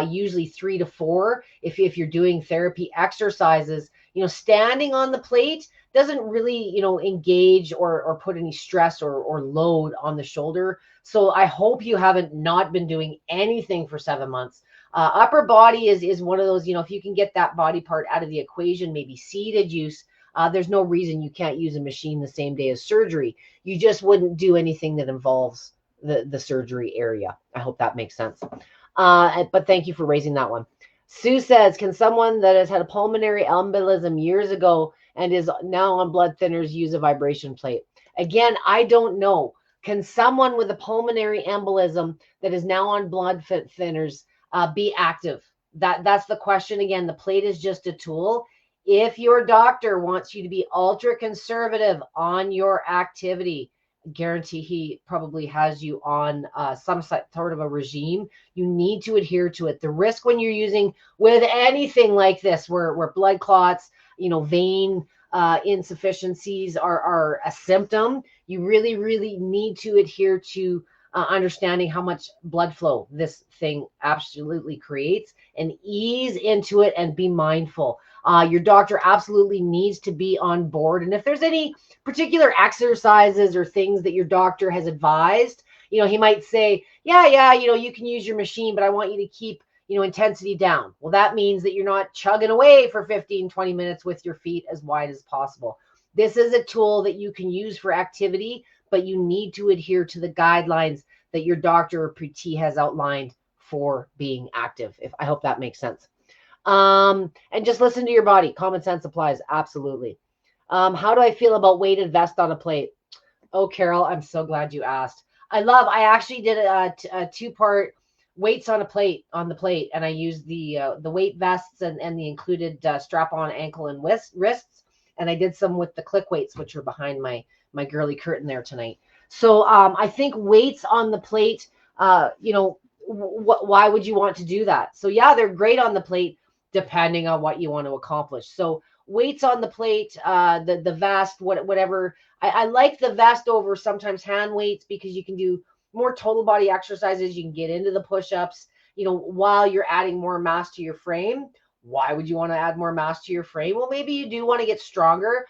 Usually 3 to 4. If you're doing therapy exercises, standing on the plate doesn't really, engage or put any stress or load on the shoulder. So I hope you haven't not been doing anything for 7 months. Upper body is one of those, if you can get that body part out of the equation, maybe seated use, there's no reason you can't use a machine the same day as surgery. You just wouldn't do anything that involves the surgery area. I hope that makes sense. But thank you for raising that one. Sue says, can someone that has had a pulmonary embolism years ago and is now on blood thinners use a vibration plate? Again, I don't know. Can someone with a pulmonary embolism that is now on blood thinners be active? That's the question. Again, the plate is just a tool. If your doctor wants you to be ultra conservative on your activity, guarantee he probably has you on some sort of a regime. You need to adhere to it. The risk when you're using with anything like this, where blood clots, vein insufficiencies are a symptom, you really, really need to adhere to understanding how much blood flow this thing absolutely creates, and ease into it and be mindful. Your doctor absolutely needs to be on board. And if there's any particular exercises or things that your doctor has advised, he might say, yeah, you can use your machine, but I want you to keep, intensity down. Well, that means that you're not chugging away for 15, 20 minutes with your feet as wide as possible. This is a tool that you can use for activity, but you need to adhere to the guidelines that your doctor or PT has outlined for being active. I hope that makes sense. And just listen to your body. Common sense applies. Absolutely. How do I feel about weighted vest on a plate? Oh, Carol, I'm so glad you asked. I actually did a 2-part weights on the plate, and I used the weight vests and the included strap-on ankle and wrists. And I did some with the click weights, which are behind my girly curtain there tonight. So I think weights on the plate, you know, why would you want to do that? So yeah, they're great on the plate depending on what you want to accomplish. So weights on the plate, the vest, whatever. I like the vest over sometimes hand weights because you can do more total body exercises. You can get into the push-ups, you know, while you're adding more mass to your frame. Why would you want to add more mass to your frame? Well, maybe you do want to get stronger.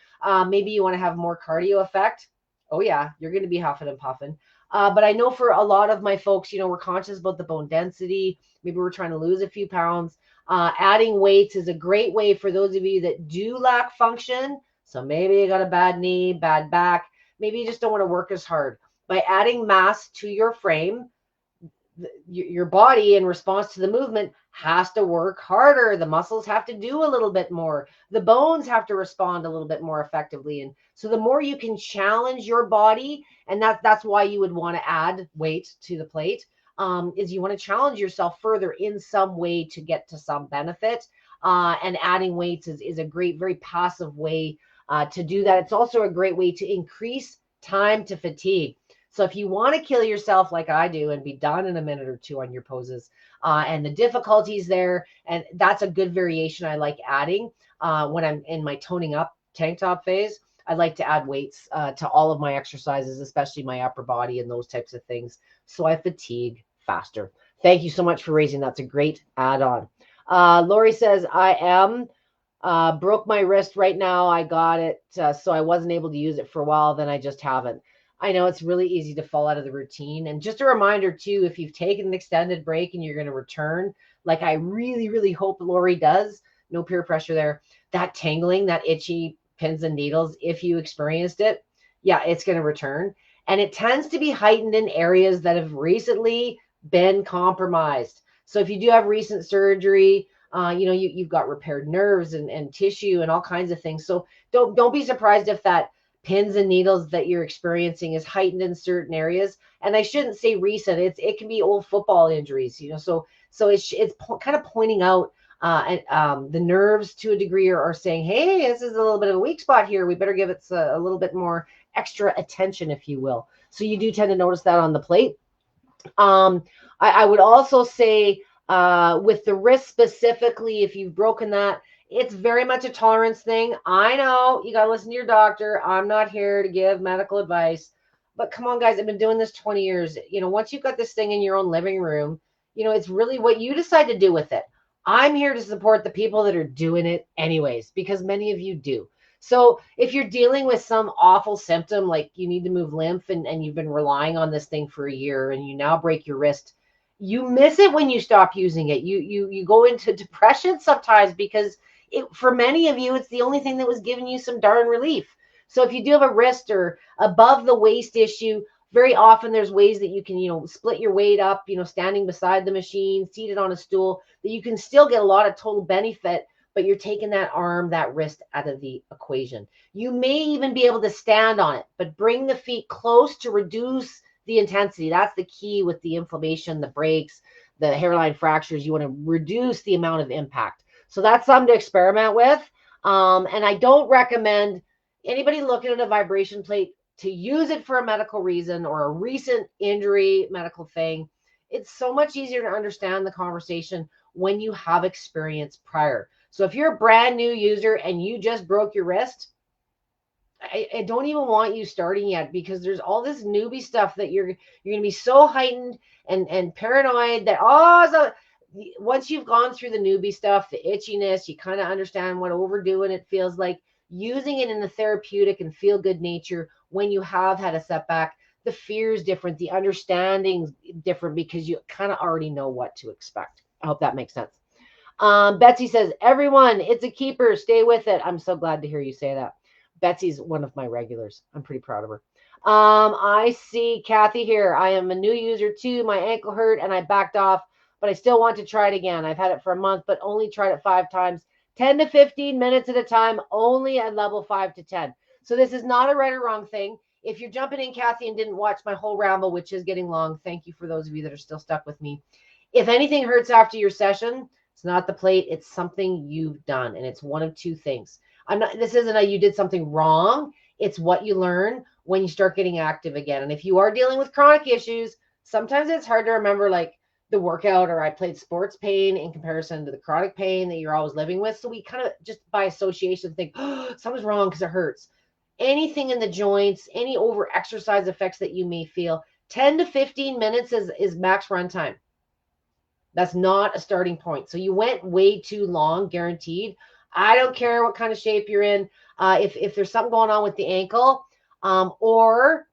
Maybe you want to have more cardio effect. Oh yeah, you're going to be huffing and puffing. But I know for a lot of my folks, you know, we're conscious about the bone density. Maybe we're trying to lose a few pounds. Adding weights is a great way for those of you that do lack function. So maybe you got a bad knee, bad back. Maybe you just don't want to work as hard. By adding mass to your frame, your body in response to the movement has to work harder. The muscles have to do a little bit more. The bones have to respond a little bit more effectively. And so the more you can challenge your body, and that's why you would want to add weight to the plate, is you want to challenge yourself further in some way to get to some benefit. And adding weights is a great, very passive way to do that. It's also a great way to increase time to fatigue. So if you want to kill yourself like I do and be done in a minute or two on your poses, and the difficulties there, and that's a good variation I like adding when I'm in my toning up tank top phase. I like to add weights to all of my exercises, especially my upper body and those types of things, so I fatigue faster. Thank you so much for raising. That's a great add-on. Lori says, I am broke my wrist right now. I got it, so I wasn't able to use it for a while. Then I just haven't. I know it's really easy to fall out of the routine. And just a reminder too, if you've taken an extended break and you're going to return, like I really, really hope Lori does, no peer pressure there, that tingling, that itchy pins and needles, if you experienced it, yeah, it's going to return. And it tends to be heightened in areas that have recently been compromised. So if you do have recent surgery, you know, you've got repaired nerves and tissue and all kinds of things. So don't be surprised if that pins and needles that you're experiencing is heightened in certain areas. And I shouldn't say recent. It can be old football injuries, you know. So it's kind of pointing out the nerves to a degree are saying, hey, this is a little bit of a weak spot here. We better give it a little bit more extra attention, if you will. So you do tend to notice that on the plate. I would also say with the wrist specifically, if you've broken that, it's very much a tolerance thing. I know you got to listen to your doctor. I'm not here to give medical advice, but come on, guys. I've been doing this 20 years. You know, once you've got this thing in your own living room, you know, it's really what you decide to do with it. I'm here to support the people that are doing it anyways, because many of you do. So if you're dealing with some awful symptom, like you need to move lymph and you've been relying on this thing for a year and you now break your wrist, you miss it when you stop using it. You go into depression sometimes because for many of you, it's the only thing that was giving you some darn relief. So if you do have a wrist or above the waist issue, very often there's ways that you can, you know, split your weight up, you know, standing beside the machine, seated on a stool, that you can still get a lot of total benefit, but you're taking that arm, that wrist out of the equation. You may even be able to stand on it, but bring the feet close to reduce the intensity. That's the key with the inflammation, the breaks, the hairline fractures. You want to reduce the amount of impact. So that's something to experiment with. And I don't recommend anybody looking at a vibration plate to use it for a medical reason or a recent injury medical thing. It's so much easier to understand the conversation when you have experience prior. So if you're a brand new user and you just broke your wrist, I don't even want you starting yet, because there's all this newbie stuff that you're going to be so heightened and paranoid that, so once you've gone through the newbie stuff, the itchiness, you kind of understand what overdoing it feels like. Using it in the therapeutic and feel good nature when you have had a setback, the fear is different, the understanding's different, because you kind of already know what to expect. I hope that makes sense. Betsy says, everyone, it's a keeper. Stay with it. I'm so glad to hear you say that. Betsy's one of my regulars. I'm pretty proud of her. I see Kathy here. I am a new user too. My ankle hurt and I backed off, but I still want to try it again. I've had it for a month, but only tried it 5 times, 10 to 15 minutes at a time, only at level 5 to 10. So this is not a right or wrong thing. If you're jumping in, Kathy, and didn't watch my whole ramble, which is getting long, thank you for those of you that are still stuck with me. If anything hurts after your session, it's not the plate. It's something you've done, and it's one of two things. This isn't a you did something wrong. It's what you learn when you start getting active again. And if you are dealing with chronic issues, sometimes it's hard to remember like the workout or I played sports pain in comparison to the chronic pain that you're always living with. So we kind of just by association think, oh, something's wrong because it hurts. Anything in the joints, any over exercise effects that you may feel, 10 to 15 minutes is max run time. That's not a starting point. So you went way too long, guaranteed. I don't care what kind of shape you're in. If there's something going on with the ankle or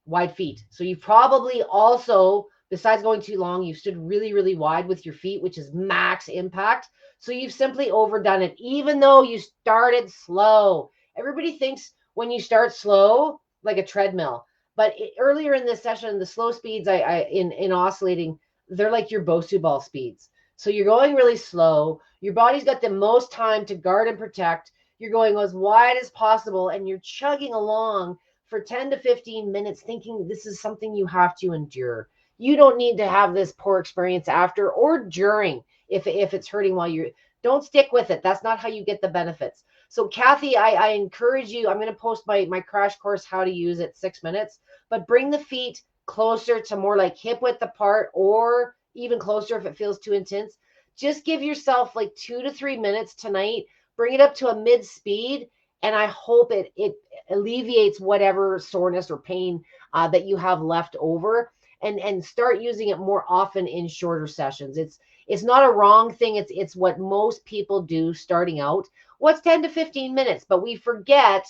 wide feet. So you've probably also, besides going too long, you've stood really, really wide with your feet, which is max impact. So you've simply overdone it, even though you started slow. Everybody thinks when you start slow, like a treadmill. But earlier in this session, the slow speeds in oscillating, they're like your Bosu ball speeds. So you're going really slow. Your body's got the most time to guard and protect. You're going as wide as possible, and you're chugging along for 10 to 15 minutes thinking this is something you have to endure. You don't need to have this poor experience after or during if it's hurting while you're, don't stick with it. That's not how you get the benefits. So Kathy, I encourage you, I'm going to post my crash course, how to use it, 6 minutes, but bring the feet closer to more like hip width apart or even closer if it feels too intense. Just give yourself like 2 to 3 minutes tonight, bring it up to a mid speed. And I hope it alleviates whatever soreness or pain that you have left over and start using it more often in shorter sessions. It's not a wrong thing. It's what most people do starting out. What's 10 to 15 minutes? But we forget,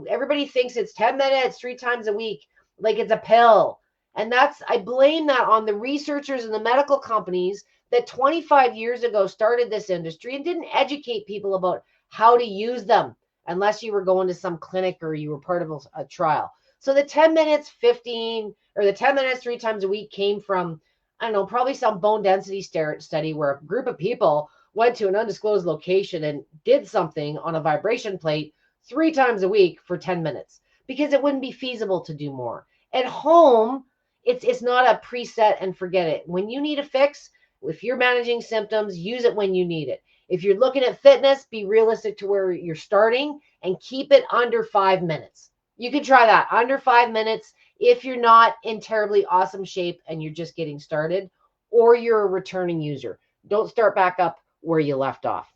everybody thinks it's 10 minutes, 3 times a week, like it's a pill. And I blame that on the researchers and the medical companies that 25 years ago started this industry and didn't educate people about how to use them unless you were going to some clinic or you were part of a trial. So the 10 minutes, 15, or the 10 minutes 3 times a week came from, I don't know, probably some bone density study where a group of people went to an undisclosed location and did something on a vibration plate 3 times a week for 10 minutes because it wouldn't be feasible to do more. At home, it's not a preset and forget it. When you need a fix, if you're managing symptoms, use it when you need it. If you're looking at fitness, be realistic to where you're starting and keep it under 5 minutes. You can try that under 5 minutes if you're not in terribly awesome shape and you're just getting started or you're a returning user. Don't start back up where you left off.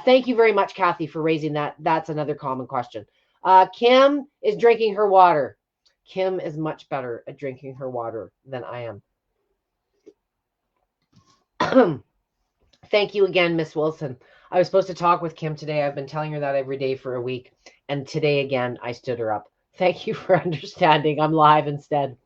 Thank you very much, Kathy, for raising that. That's another common question. Kim is drinking her water. Kim is much better at drinking her water than I am. Thank you again, Miss Wilson. I was supposed to talk with Kim today. I've been telling her that every day for a week. And today, again, I stood her up. Thank you for understanding. I'm live instead.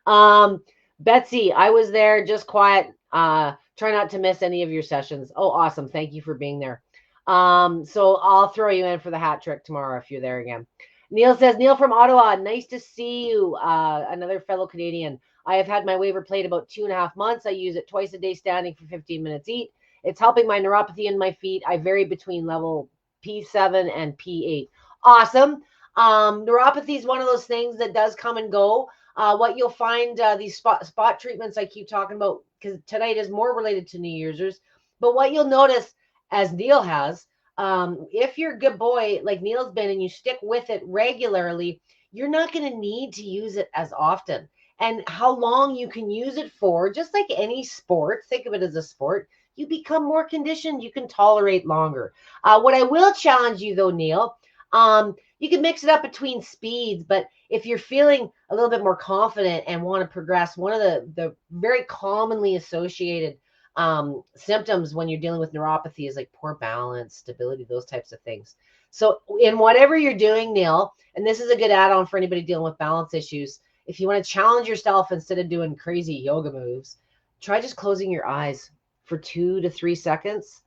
Betsy, I was there, just quiet. Try not to miss any of your sessions. Oh, awesome. Thank you for being there. So I'll throw you in for the hat trick tomorrow if you're there again. Neil says, Neil from Ottawa, nice to see you. Another fellow Canadian. I have had my waiver played about 2.5 months. I use it twice a day standing for 15 minutes each. It's helping my neuropathy in my feet. I vary between level P7 and P8. Awesome. Neuropathy is one of those things that does come and go. What you'll find, these spot treatments I keep talking about, because tonight is more related to New Year's. But what you'll notice, as Neil has, if you're a good boy like Neil's been and you stick with it regularly, you're not going to need to use it as often. And how long you can use it for, just like any sport, think of it as a sport, you become more conditioned, you can tolerate longer. What I will challenge you though, Neil, you can mix it up between speeds, but if you're feeling a little bit more confident and want to progress, one of the very commonly associated symptoms when you're dealing with neuropathy is like poor balance, stability, those types of things. So in whatever you're doing, Neil, and this is a good add-on for anybody dealing with balance issues, if you want to challenge yourself instead of doing crazy yoga moves, try just closing your eyes for 2 to 3 seconds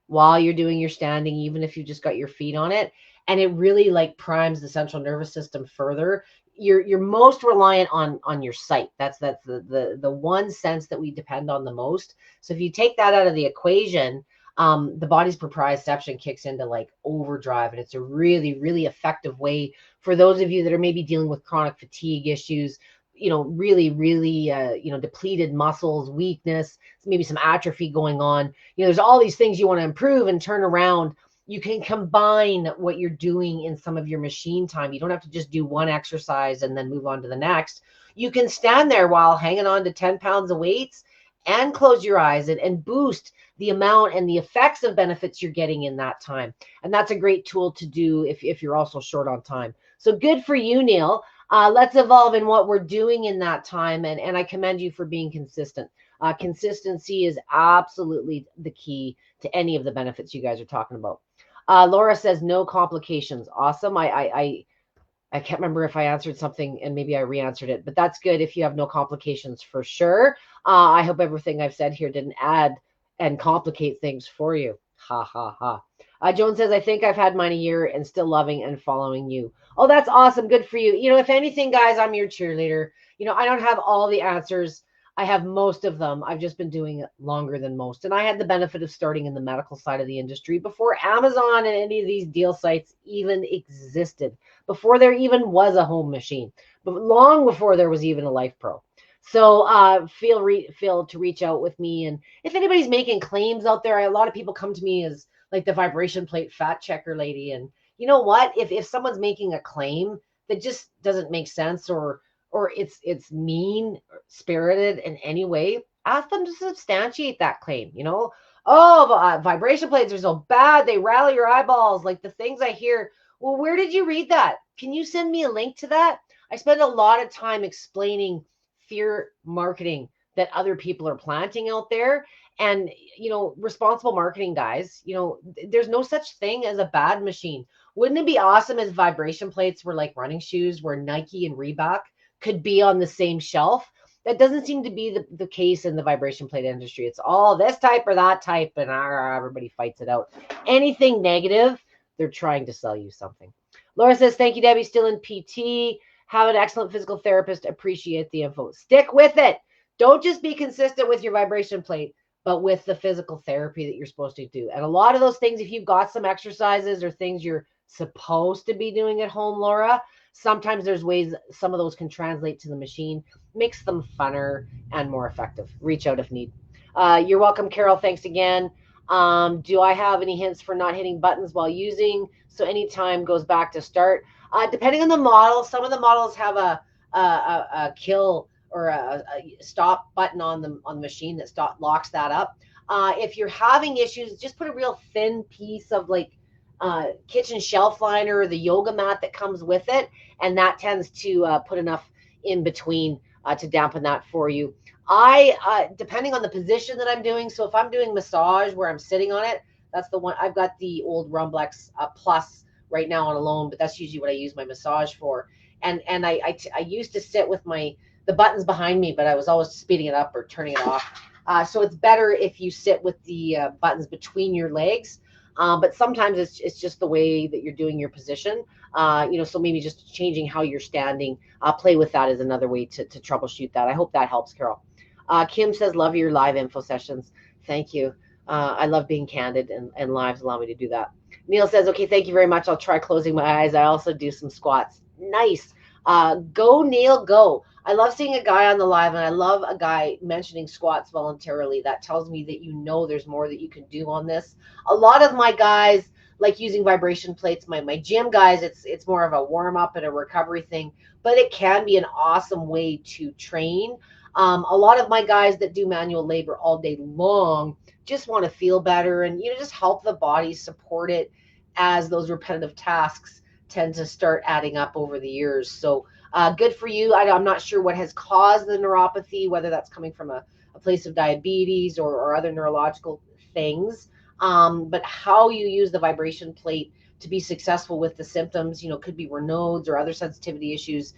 while you're doing your standing, even if you just got your feet on it. And it really like primes the central nervous system further. You're most reliant on your sight. That's the one sense that we depend on the most. So if you take that out of the equation, the body's proprioception kicks into like overdrive. And it's a really, really effective way for those of you that are maybe dealing with chronic fatigue issues, really, really, depleted muscles, weakness, maybe some atrophy going on. There's all these things you want to improve and turn around. You can combine what you're doing in some of your machine time. You don't have to just do one exercise and then move on to the next. You can stand there while hanging on to 10 pounds of weights and close your eyes and boost the amount and the effects of benefits you're getting in that time. And that's a great tool to do if you're also short on time. So good for you, Neil. Let's evolve in what we're doing in that time. And I commend you for being consistent. Consistency is absolutely the key to any of the benefits you guys are talking about. Laura says no complications. Awesome. I can't remember if I answered something and maybe I re-answered it, but that's good if you have no complications for sure. I hope everything I've said here didn't add and complicate things for you. Ha, ha, ha. Joan says, I think I've had mine a year and still loving and following you. Oh, that's awesome. Good for you. You know, if anything, guys, I'm your cheerleader. You know, I don't have all the answers. I have most of them. I've just been doing it longer than most. And I had the benefit of starting in the medical side of the industry before Amazon and any of these deal sites even existed, before there even was a home machine, but long before there was even a Lifepro. So feel to reach out with me. And if anybody's making claims out there, a lot of people come to me as like the vibration plate fat checker lady. And you know what? If someone's making a claim that just doesn't make sense or it's mean spirited in any way, ask them to substantiate that claim. You know, oh, vibration plates are so bad, they rally your eyeballs, like the things I hear. Well, where did you read that? Can you send me a link to that? I spend a lot of time explaining fear marketing that other people are planting out there. And, you know, responsible marketing, guys, you know, there's no such thing as a bad machine. Wouldn't it be awesome if vibration plates were like running shoes, where Nike and Reebok could be on the same shelf? That doesn't seem to be the case in the vibration plate industry. It's all this type or that type, and everybody fights it out. Anything negative, they're trying to sell you something. Laura says, thank you, Debbie. Still in PT. Have an excellent physical therapist. Appreciate the info. Stick with it. Don't just be consistent with your vibration plate, but with the physical therapy that you're supposed to do. And a lot of those things, if you've got some exercises or things you're supposed to be doing at home, Laura, sometimes there's ways some of those can translate to the machine, makes them funner and more effective. Reach out if need. You're welcome, Carol. Thanks again. Do I have any hints for not hitting buttons while using? So anytime goes back to start. Depending on the model, some of the models have a kill or a stop button on the machine that locks that up. If you're having issues, just put a real thin piece of like kitchen shelf liner or the yoga mat that comes with it, and that tends to put enough in between to dampen that for you. Depending on the position that I'm doing, so if I'm doing massage where I'm sitting on it, that's the one. I've got the old Rumblex Plus right now on alone, but that's usually what I use my massage for. And I used to sit with the buttons behind me, but I was always speeding it up or turning it off. So it's better if you sit with the buttons between your legs. But sometimes it's just the way that you're doing your position. You know, so maybe just changing how you're standing. Play with that is another way to troubleshoot that. I hope that helps, Carol. Kim says, love your live info sessions. Thank you. I love being candid, and lives allow me to do that. Neil says, okay, thank you very much. I'll try closing my eyes. I also do some squats. Nice. Go, Neil, go. I love seeing a guy on the live, and I love a guy mentioning squats voluntarily. That tells me that you know there's more that you can do on this. A lot of my guys like using vibration plates. My gym guys, it's more of a warm-up and a recovery thing, but it can be an awesome way to train. A lot of my guys that do manual labor all day long just want to feel better and, you know, just help the body support it as those repetitive tasks tend to start adding up over the years. So good for you. I'm not sure what has caused the neuropathy, whether that's coming from a place of diabetes or other neurological things. But how you use the vibration plate to be successful with the symptoms, you know, could be Raynaud's or other sensitivity issues,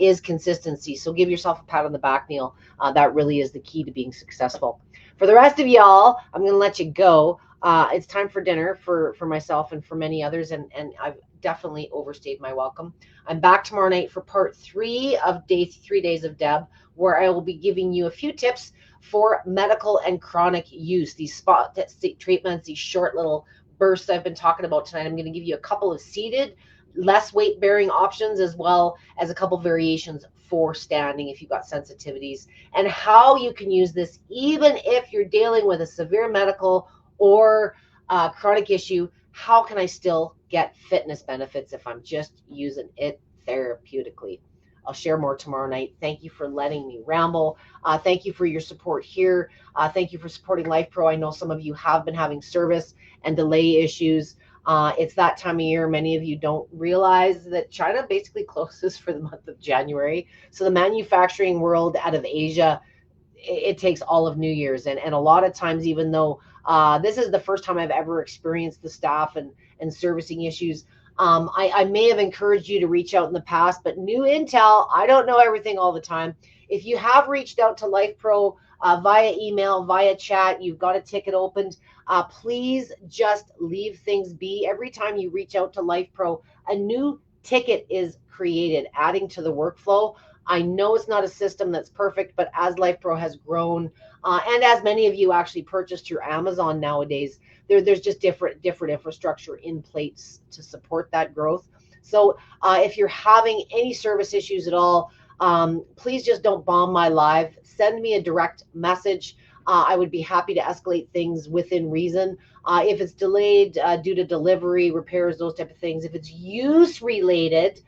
is consistency. So give yourself a pat on the back, Neil. That really is the key to being successful. For the rest of y'all, I'm going to let you go. It's time for dinner for myself and for many others, and I've definitely overstayed my welcome. I'm back tomorrow night for part 3 of 3 days of Deb, where I will be giving you a few tips for medical and chronic use. These spot treatments, these short little bursts I've been talking about tonight. I'm going to give you a couple of seated, less weight bearing options, as well as a couple variations for standing if you've got sensitivities, and how you can use this even if you're dealing with a severe medical or chronic issue, how can I still get fitness benefits if I'm just using it therapeutically? I'll share more tomorrow night. Thank you for letting me ramble. Thank you for your support here. Thank you for supporting Lifepro. I know some of you have been having service and delay issues. It's that time of year. Many of you don't realize that China basically closes for the month of January. So the manufacturing world out of Asia, it takes all of New Year's. And a lot of times, even though this is the first time I've ever experienced the staff and servicing issues, I may have encouraged you to reach out in the past, but new intel, I don't know everything all the time. If you have reached out to Lifepro via email, via chat, you've got a ticket opened, please just leave things be. Every time you reach out to Lifepro, a new ticket is created, adding to the workflow. I know it's not a system that's perfect, but as Lifepro has grown, and as many of you actually purchased your Amazon nowadays, there's just different infrastructure in place to support that growth. So if you're having any service issues at all, please just don't bomb my live. Send me a direct message. I would be happy to escalate things within reason. If it's delayed due to delivery, repairs, those type of things, if it's use related,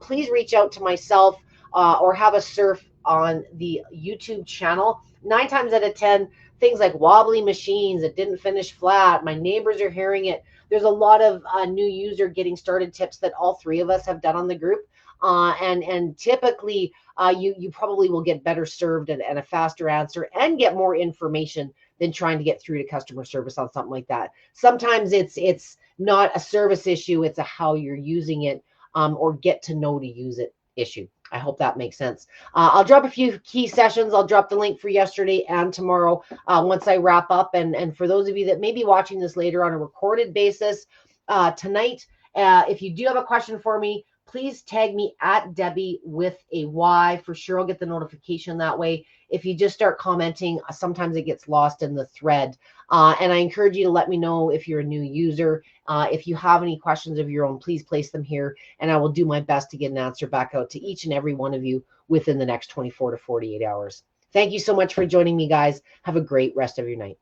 please reach out to myself or have a surf on the YouTube channel. 9 times out of 10, things like wobbly machines that didn't finish flat, my neighbors are hearing it. There's a lot of new user getting started tips that all 3 of us have done on the group. And typically you probably will get better served and a faster answer and get more information than trying to get through to customer service on something like that. Sometimes it's not a service issue, it's a how you're using it or get to know to use it issue. I hope that makes sense. I'll drop a few key sessions. I'll drop the link for yesterday and tomorrow once I wrap up. And for those of you that may be watching this later on a recorded basis, tonight, if you do have a question for me, please tag me at Debbie with a Y. For sure, I'll get the notification that way. If you just start commenting, sometimes it gets lost in the thread. And I encourage you to let me know if you're a new user. If you have any questions of your own, please place them here, and I will do my best to get an answer back out to each and every one of you within the next 24 to 48 hours. Thank you so much for joining me, guys. Have a great rest of your night.